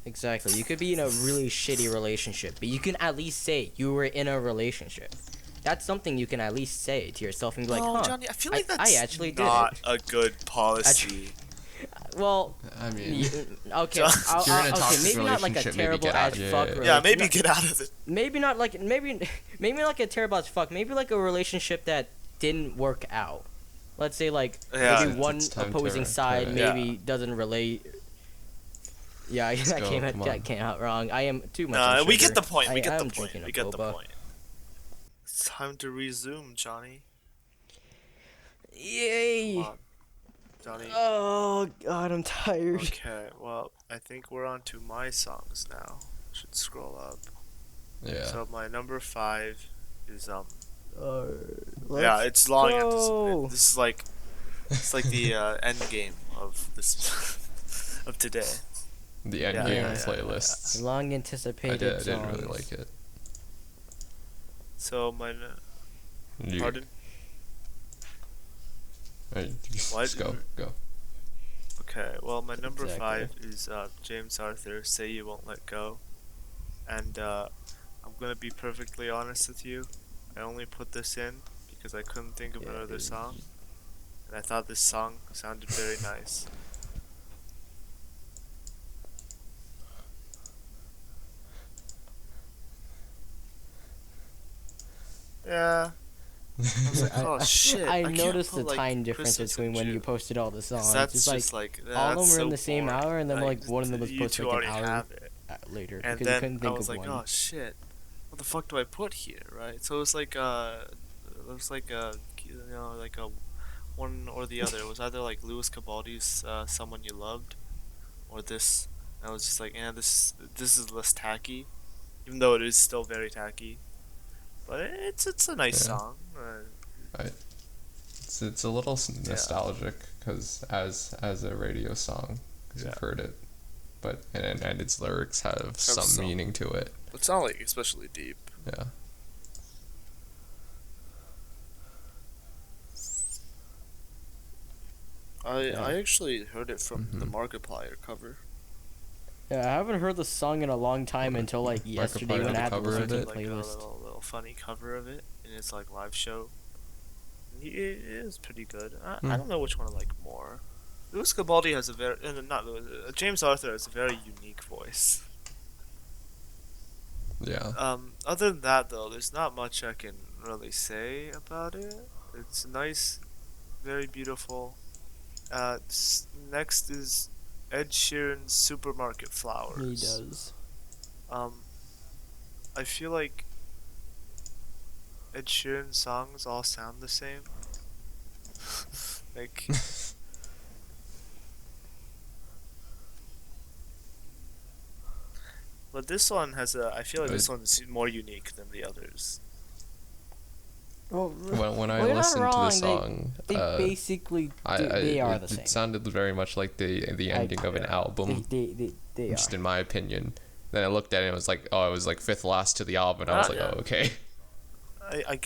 Exactly. You could be in a really shitty relationship, but you can at least say you were in a relationship. That's something you can at least say to yourself and be like, huh, Johnny, I feel like I that's actually not did a good policy. Well, I mean, okay, If you're in a okay, toxic maybe not like a relationship, maybe terrible get out. as Yeah, fuck. yeah, Yeah, maybe not- get out of it. maybe not like maybe not like a terrible as fuck. Maybe like a relationship that didn't work out. Let's say like Yeah. maybe one It's time to opposing wrap side it. maybe doesn't relate. Yeah, that go, come on. came out wrong. I am too much. Nah, on we get sugar. the point. We I get the am point. drinking a We get the boba. point. It's time to resume, Johnny. Yay! Come on, Johnny. Oh god, I'm tired. Okay, well, I think we're on to my songs now. Should scroll up. Yeah. So my number 5 is yeah, Let's it's long go. anticipated. This is like it's like the end game of this of today. The end Yeah, game yeah, playlists. Long I anticipated didn't really songs. like it. So my You, pardon. Alright, What? just go. Okay, well my number Exactly. 5 is James Arthur. Say You Won't Let Go, and I'm gonna be perfectly honest with you. I only put this in because I couldn't think of Yeah, another dude. song, and I thought this song sounded very nice. Yeah. I was like, oh shit. I can't noticed put, the like, time difference Christmas between in when you June. posted all the songs. That's It's just like like all of them that's were in so the same boring. hour, and then like one of them was you posted two like already an hour have it. later And because you then couldn't I think was of like, one. oh shit, what the fuck do I put here, right? So it was like like a one or the other. It was either like Louis Cabaldi's "Someone You Loved" or this. I was just like, this is less tacky, even though it is still very tacky. But it's a nice song. Right. It's a little nostalgic because as a radio song, because you've heard it, but and its lyrics have some meaning to it. It's not like especially deep. Yeah. I actually heard it from the Markiplier cover. Yeah, I haven't heard the song in a long time until like yesterday when I had to listen to the Like a playlist. little funny cover of it in his like live show. It is pretty good. I don't know which one I like more. Louis Cabaldi has a very not Louis, James Arthur has a very unique voice. Yeah. Other than that though, there's not much I can really say about it. It's nice, very beautiful. Next is Ed Sheeran's "Supermarket Flowers." He does. I feel like Ed Sheeran songs all sound the same. Like, but this one has I feel like this one's more unique than the others. Well, When I you're not listened to the wrong. song, They basically they are the same. It sounded very much like the ending of an album, They just are. in my opinion. Then I looked at it and it was like, oh, it was like fifth last to the album. And I was like, oh, okay.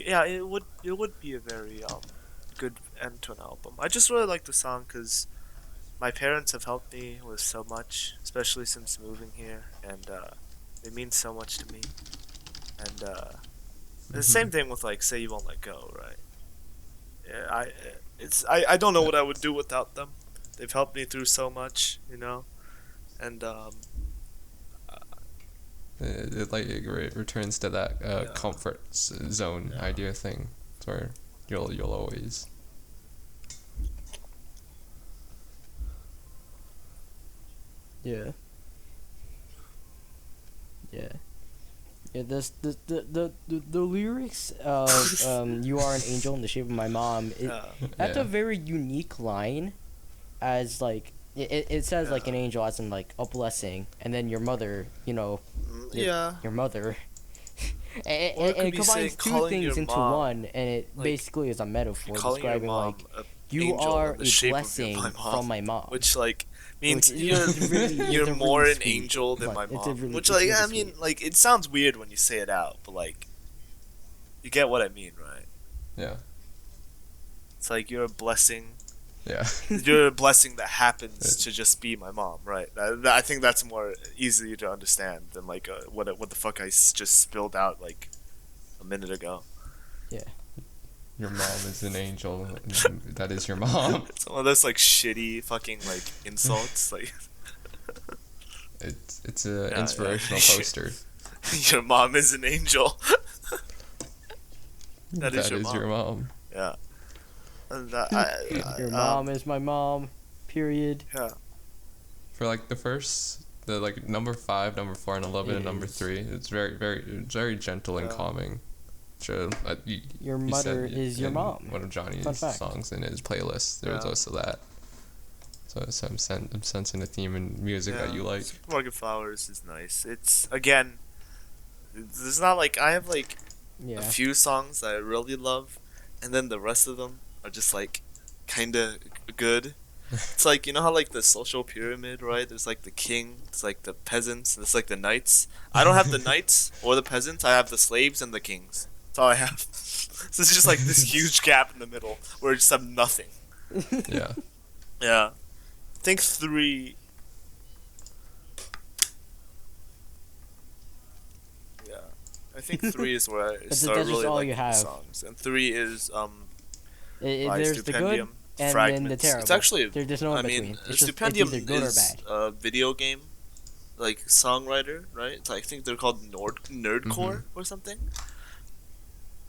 Yeah, it would be a very good end to an album. I just really like the song because my parents have helped me with so much, especially since moving here, and they mean so much to me. And the same thing with like "Say You Won't Let Go," right? Yeah, I don't know what I would do without them. They've helped me through so much, you know, and it returns to that comfort zone idea thing, where you'll always. Yeah. Yeah. Yeah, the lyrics of "You Are an Angel in the Shape of My Mom," that's a very unique line, as like it says like an angel as in like a blessing, and then your mother, your mother, and it combines two things into one, and it basically is a metaphor describing like you are a blessing from my mom, which like means you're more an angel than my mom. Which like I mean like it sounds weird when you say it out, but like you get what I mean, right? Yeah. It's like you're a blessing. Yeah. You're a blessing that happens to just be my mom, right? I think that's more easy to understand than like what the fuck I just spilled out like a minute ago. Yeah. Your mom is an angel. That is your mom. It's one of those like shitty fucking like insults. Like it's an inspirational poster. Your mom is an angel. That is your mom. Yeah. And your mom is my mom. Period. Yeah. For like the like number 5, number 4, and 11, and number 3, it's very gentle and calming. Your mother is your mom. One of Johnny's songs in his playlist, there was also that. So I'm sensing a theme in music that you like. Supermarket Flowers is nice. It's again, there's not like I have like a few songs that I really love, and then the rest of them are just like kind of good. It's like, you know how like the social pyramid, right? There's like the king, it's like the peasants, and it's like the knights. I don't have the knights or the peasants. I have the slaves and the kings. That's all I have. So it's just like this huge gap in the middle where I just have nothing. Yeah. Yeah. I think 3. Yeah. I think 3 is where I start really liking the songs. And 3 is there's the good and Fragments. then the terrible. It's actually there's no in between. It's Stupendium either good is or bad. a video game like songwriter, right? It's, I think they're called Nerdcore or something.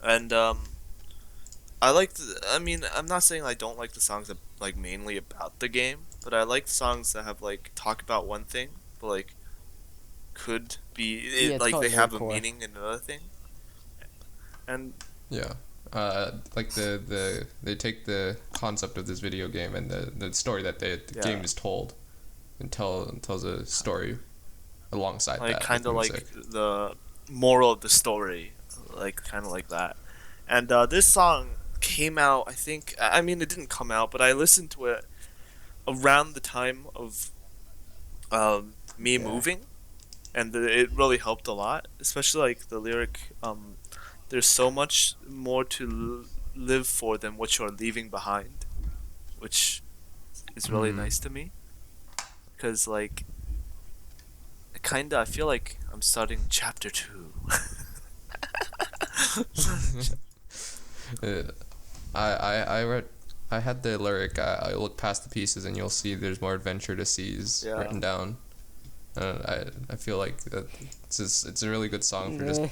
And I like I'm not saying I don't like the songs that like mainly about the game, but I like songs that have like talk about one thing, but like could be like they have a meaning in another thing. And like they take the concept of this video game and the story that the game is told, and tells a story alongside like that. kind of with like music. the moral of the story, like kind of like that. And this song came out, I think. I mean, it didn't come out, but I listened to it around the time of me moving, and it really helped a lot. Especially like the lyric, "There's so much more to live for than what you're leaving behind," which is really nice to me. Because like, kinda, I feel like I'm starting chapter 2. I had the lyric. I look past the pieces and you'll see there's more adventure to seize written down. I feel like it's a really good song for just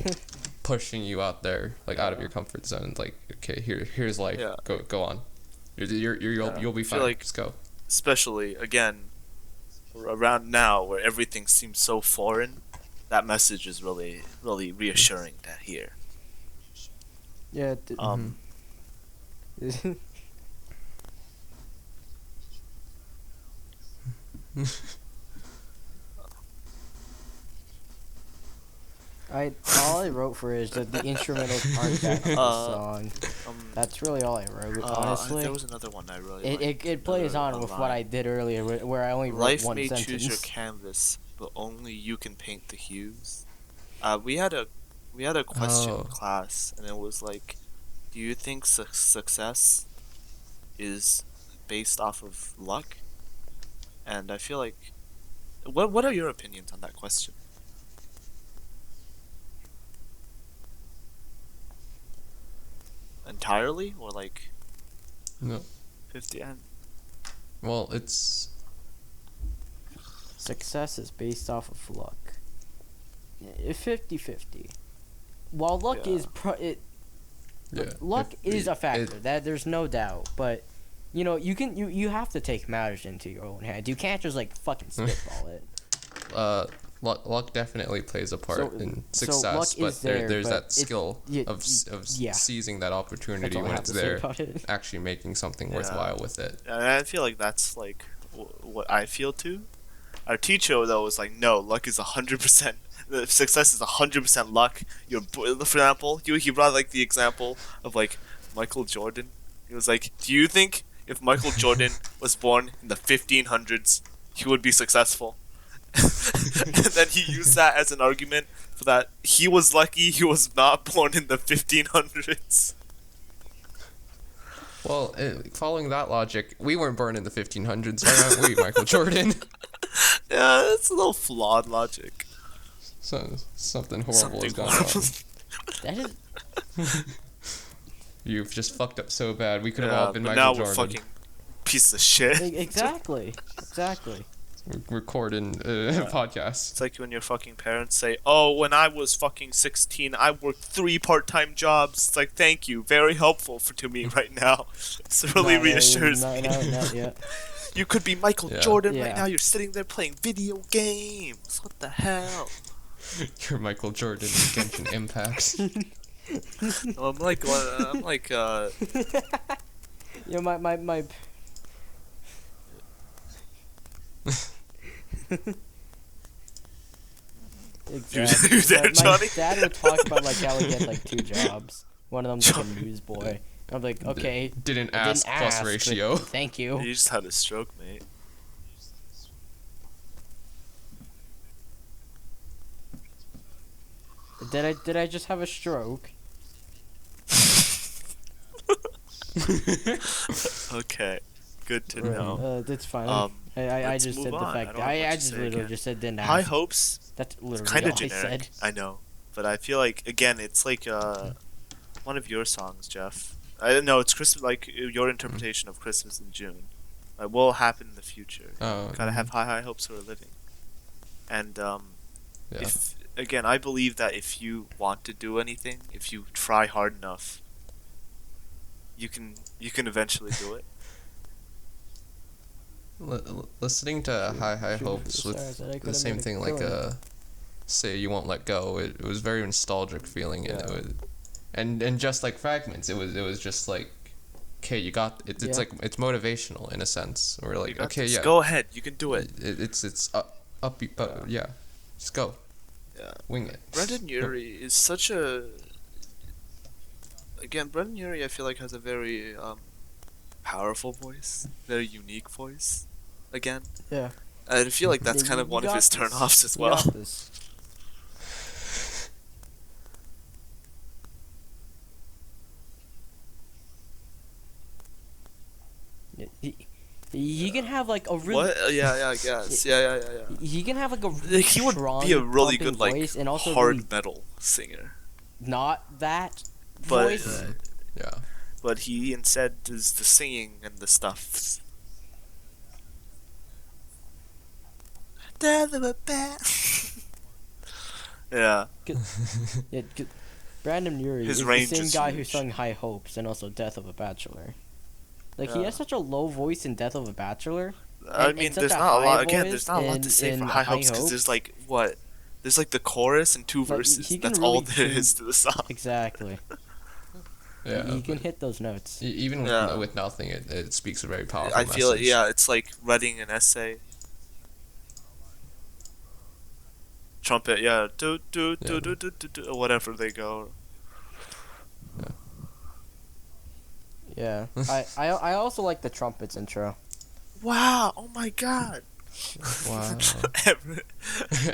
pushing you out there, like out of your comfort zone. Like, okay, here's life. Yeah. Go on. You'll be fine. like- Just go. Especially again around now where everything seems so foreign, that message is really really reassuring to hear. Yeah. All I wrote for is the instrumental part back of the song. That's really all I wrote, honestly. There was another one I really It plays on with what I did earlier, where I only wrote Life one may sentence. choose your canvas, but only you can paint the hues. We had a question in class, and it was like, do you think success is based off of luck? And I feel like, what are your opinions on that question? Entirely, or like No. 50 and Well, it's Success is based off of luck. 50-50. While luck is luck is a factor, that there's no doubt, but you know, you have to take matters into your own hands. You can't just like fucking spitball it. luck definitely plays a part in success, luck but there's but that skill of seizing that opportunity when it's there, actually making something worthwhile with it. And I feel like that's like what I feel too. Our teacher though was like, no, luck is 100%. Success is 100% luck. For example, he brought like the example of like Michael Jordan. He was like, do you think if Michael Jordan was born in the 1500s, he would be successful? And then he used that as an argument for that he was lucky he was not born in the 1500s. Well, following that logic, we weren't born in the 1500s, why aren't we, Michael Jordan? Yeah, it's a little flawed logic. Something horrible has gone wrong. That is. You've just fucked up so bad. We could have all been but Michael now Jordan. we're fucking pieces of shit. Exactly. We're recording a podcast. It's like when your fucking parents say, oh, when I was fucking 16, I worked 3 part-time jobs. It's like, thank you. Very helpful to me right now. It really reassures me. Yeah. You could be Michael Jordan right now. You're sitting there playing video games. What the hell? You're Michael Jordan in Genshin Impact. No, I'm like, Yeah, my. Exactly. You there, Johnny? My dad would talk about like how he get like 2 jobs. One of them's like a newsboy. I'm like, okay. Didn't ask plus ratio. Thank you. You just had a stroke, mate. Did I just have a stroke? Okay, good to know. That's fine. I just said the fact. I just literally just said didn't ask. High hopes. That's literally Kind of all I generic. said. I know, but I feel like again, it's like one of your songs, Jeff. I don't know. It's Christmas, like your interpretation of Christmas in June. What will happen in the future? Gotta have high hopes for a living. And if again, I believe that if you want to do anything, if you try hard enough, you can eventually do it. Listening to High Hopes with the same thing, like say You Won't Let Go, it was very nostalgic feeling, and and just like fragments, it was just like, okay, you got it. It's like it's motivational in a sense. We're like, okay, this. yeah, Go ahead, you can do it. It's upbeat, but yeah, just go. Yeah. Wing it. Brendan Urie is such a. Again, Brendan Urie, I feel like has a very powerful voice, very unique voice. Again. Yeah. I feel like that's kind of one of his turn-offs as well. He can have like a really What? Yeah, I guess. Yeah. he can have like a really He would strong, be a really pumping good like voice and also hard really metal singer. not that But voice. Yeah. but he instead does the singing and the stuff. Yeah. Yeah, Brandon Urie His is the range same is guy who huge. sung High Hopes and also Death of a Bachelor. Like he Yeah. has such a low voice in Death of a Bachelor. I and mean, such there's a not a lot. high Again, voice there's not a lot to say in for High Hopes because there's like what? There's like the chorus and two Like, verses. he can That's all really there sing- is to the song. Exactly. Yeah. He can hit those notes. Even with, Yeah. with nothing, it speaks a very powerful I feel it. message. Yeah, it's like writing an essay. Trumpet, yeah, do do do Yeah. do do do do, whatever they go. Yeah. I also like the trumpets intro. Wow! Oh my God! Wow. HR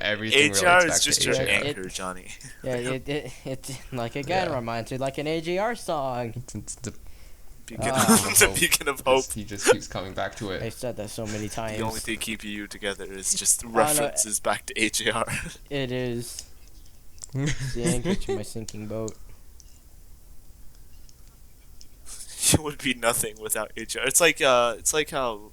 Everything relates is back just to your HR. anchor, Johnny. Yeah, it like again Yeah. reminds me like an AJR song. It's the Beacon, Ah. the beacon of hope. He just keeps coming back to I it. said that so many times. The only thing keeping you together is just no. references back to AJR. It is the anchor to my sinking boat. You would be nothing without HR. It's like how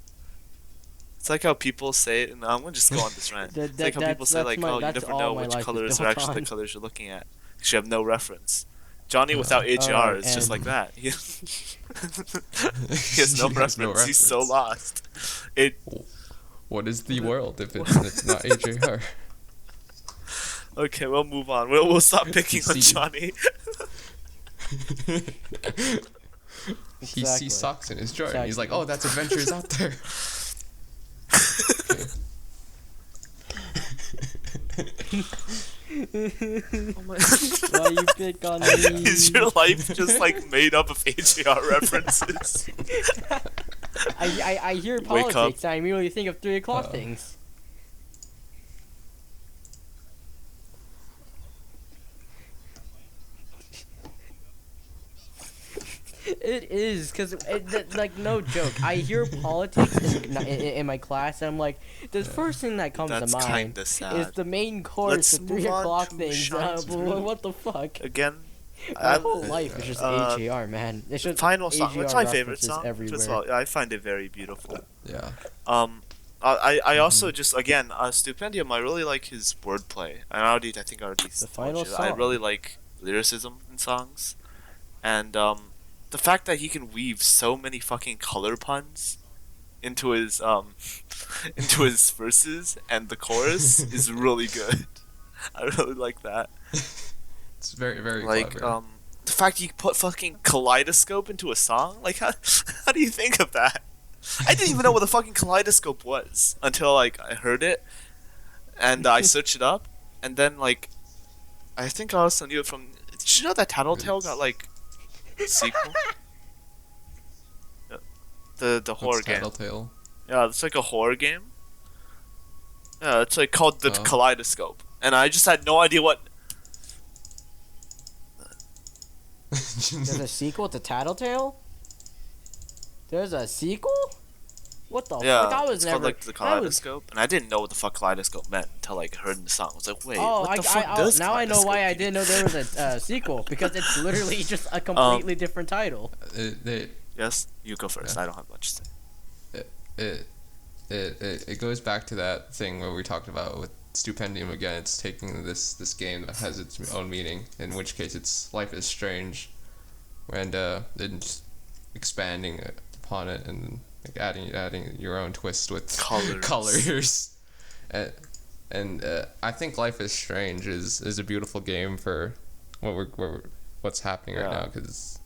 people say it, and I'm gonna just go on this rant. It's like how people say like, oh, you that's never all know my which life is colors are built actually on. the colors you're looking at because you have no reference. Johnny without HR is just and- like that. He has no He reference. has no He's so reference. lost. It What is the world if it's not AJR? okay. We'll move on. We'll stop picking on See- Johnny. He Exactly. sees socks in his drawer and he's like, Exactly. oh, that's adventures out there. Oh my. Why you pick on me? Is your life just like made up of AJR references? I hear Wake up. politics and I immediately think of 3 o'clock things. It is, because, like, no joke. I hear politics in my class, and I'm like, the first thing that comes That's to mind kinda is sad. the main course Let's of move 3 on o'clock to things. Shine Through. What the fuck? Again, My whole life is just uh, AJR, man. It's just final song. AJR It's my favorite references song. everywhere. First of all, I find it very beautiful. Yeah. I also just again Stupendium. I really like his wordplay. I think I already The told final you. I song. really like lyricism in songs, and the fact that he can weave so many fucking color puns into his into his verses and the chorus is really good. I really like that. It's very, very Like clever. the fact he put fucking kaleidoscope into a song. Like how do you think of that? I didn't even know what the fucking kaleidoscope was until like I heard it, and I searched it up, and then like I think I also knew it from. Did you know that Tattletale got like a sequel? Yeah. The horror What's game. Tattletale? Yeah, it's like a horror game. Yeah, it's like called the Oh. Kaleidoscope, and I just had no idea what. There's a sequel to Tattletale? There's a sequel? What the Yeah, fuck? I was it's never. called like the Kaleidoscope, and I didn't know what the fuck Kaleidoscope meant until like heard the song. I was like, wait, Oh, what the fuck does now I know why I Kaleidoscope didn't know there was a sequel, because it's literally just a completely different title. mean? Yes, you go first. Yeah. I don't have much to say. It goes back to that thing where we talked about with Stupendium again. It's taking this game that has its own meaning, in which case it's Life is Strange, and then just expanding upon it and like adding your own twist with Colors. colors. And I think Life is Strange is a beautiful game for what we're what's happening right Yeah. now, because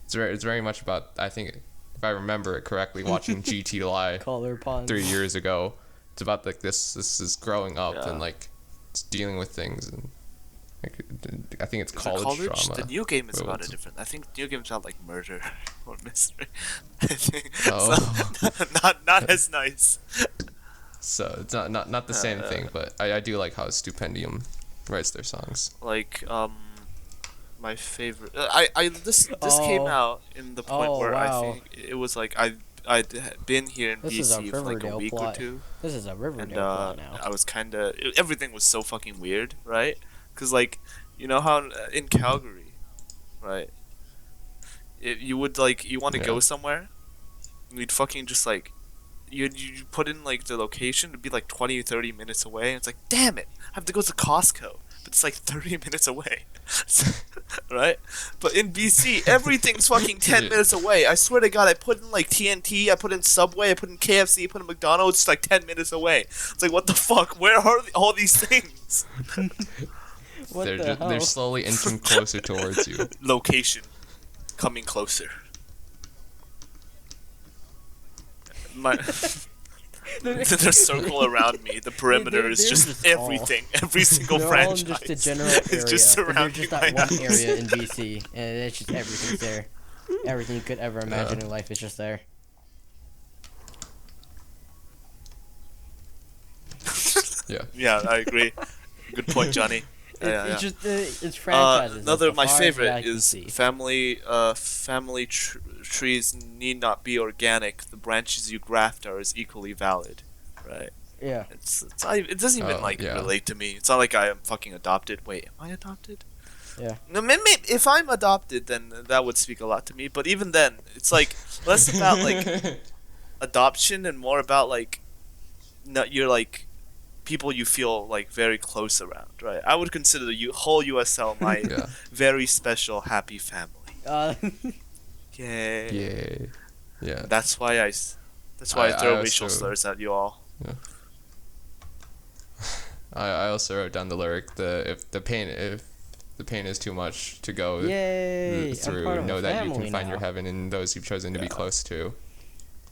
it's very much about, I think, if I remember it correctly, watching GT Lie Color puns. 3 years ago. It's about like this is growing up Yeah. and like it's dealing with things, and like, I think it's Is it college drama. The new game is Well, about a it's- different. I think the new game's about like murder or mystery. I think. Oh. So, not as nice. So it's not the same thing, but I do like how Stupendium writes their songs. Like my favorite. This came Oh. out in the point Oh, where I wow. think it was like I'd been here in This is a BC for like a Riverdale week plot. or two, This is a and Riverdale plot now. I was kind of everything was so fucking weird, right? Because like you know how in Calgary, right? You would like you want to go Yeah. somewhere, and you'd fucking just like you put in like the location, it'd be like 20 or 30 minutes away, and it's like damn it, I have to go to Costco, but it's like 30 minutes away. Right? But in BC, everything's fucking 10 minutes away. I swear to God, I put in like TNT, I put in Subway, I put in KFC, I put in McDonald's, it's like 10 minutes away. It's like, what the fuck? Where are all these things? What the They're hell? slowly inching closer towards you. Location. Coming closer. My... the circle around me, the perimeter They're is just just all- everything. Every single They're all in franchise just a general area. is just but they're surrounding just my that one house. area in BC, and it's just everything's there. Everything you could ever imagine Yeah. in life is just there. Yeah. Yeah, I agree. Good point, Johnny. Yeah, It's yeah. just it's franchises. Another like, my as far as favorite I can is see. family trees need not be organic. The branches you graft are as equally valid, right? Yeah. It doesn't even Oh, like yeah. relate to me. It's not like I am fucking adopted. Wait, am I adopted? Yeah. No, maybe if I'm adopted, then that would speak a lot to me. But even then, it's like less about like adoption and more about like you're like people you feel like very close around, right? I would consider the whole USL my Yeah. very special happy family. Yay! Yeah. Yeah. That's why I I throw racial also- slurs at you all. I also wrote down the lyric: if the pain is too much to go Yay! I'm through, part of know a that you family can find now. your heaven in those you've chosen to be Yeah. close to,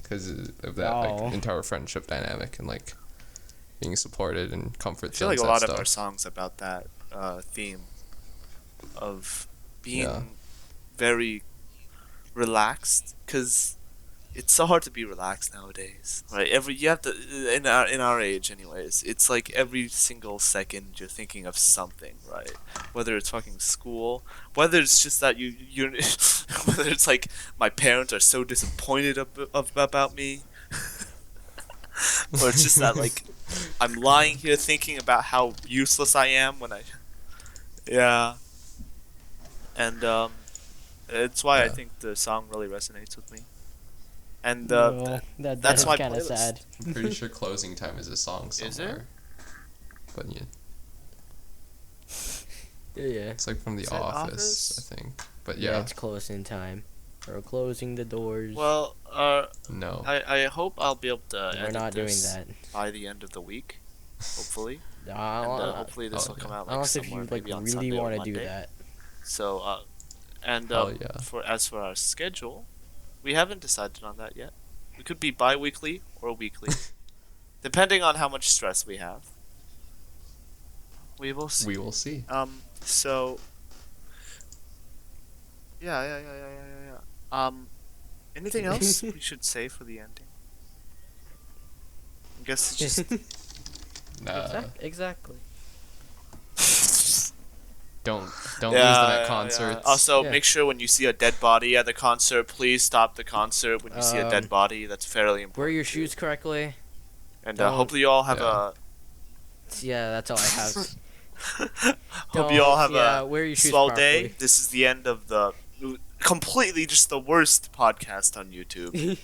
because of that Wow. like entire friendship dynamic and like being supported and comfort. I feel like a that lot stuff. of our songs about that theme of being Yeah. very relaxed, because it's so hard to be relaxed nowadays, right? You have to in our age, anyways. It's like every single second you're thinking of something, right? Whether it's fucking school, whether it's just that you're whether it's like my parents are so disappointed about me, or it's just that like I'm lying here thinking about how useless I am when yeah, and it's why I Yeah. think the song really resonates with me. And No, that's that's my kind of playlist. sad. I'm pretty sure Closing Time is a song somewhere. Is it? But yeah, Yeah. it's like from The Is that Office, Office? I think. But Yeah, yeah, it's closing time. We're closing the doors. well, no. I hope I'll be able to We're edit not doing this that. by the end of the week, hopefully. And Uh, hopefully this oh, will come yeah. out like unless if somewhere you like maybe on really Sunday or want to do Monday. that. So and Hell yeah. for our schedule, we haven't decided on that yet. It could be bi-weekly or weekly, depending on how much stress we have. We will see. We will see. So yeah. Anything else we should say for the ending? I guess it's just Exactly. don't lose them at yeah. concerts. Also, Yeah. make sure when you see a dead body at the concert, please stop the concert when you see a dead body. That's fairly important. Wear your shoes correctly. And don't- hopefully you all have Yeah, that's all I have. hope you all have wear your a shoes swell properly. day. This is the end of the completely just the worst podcast on YouTube.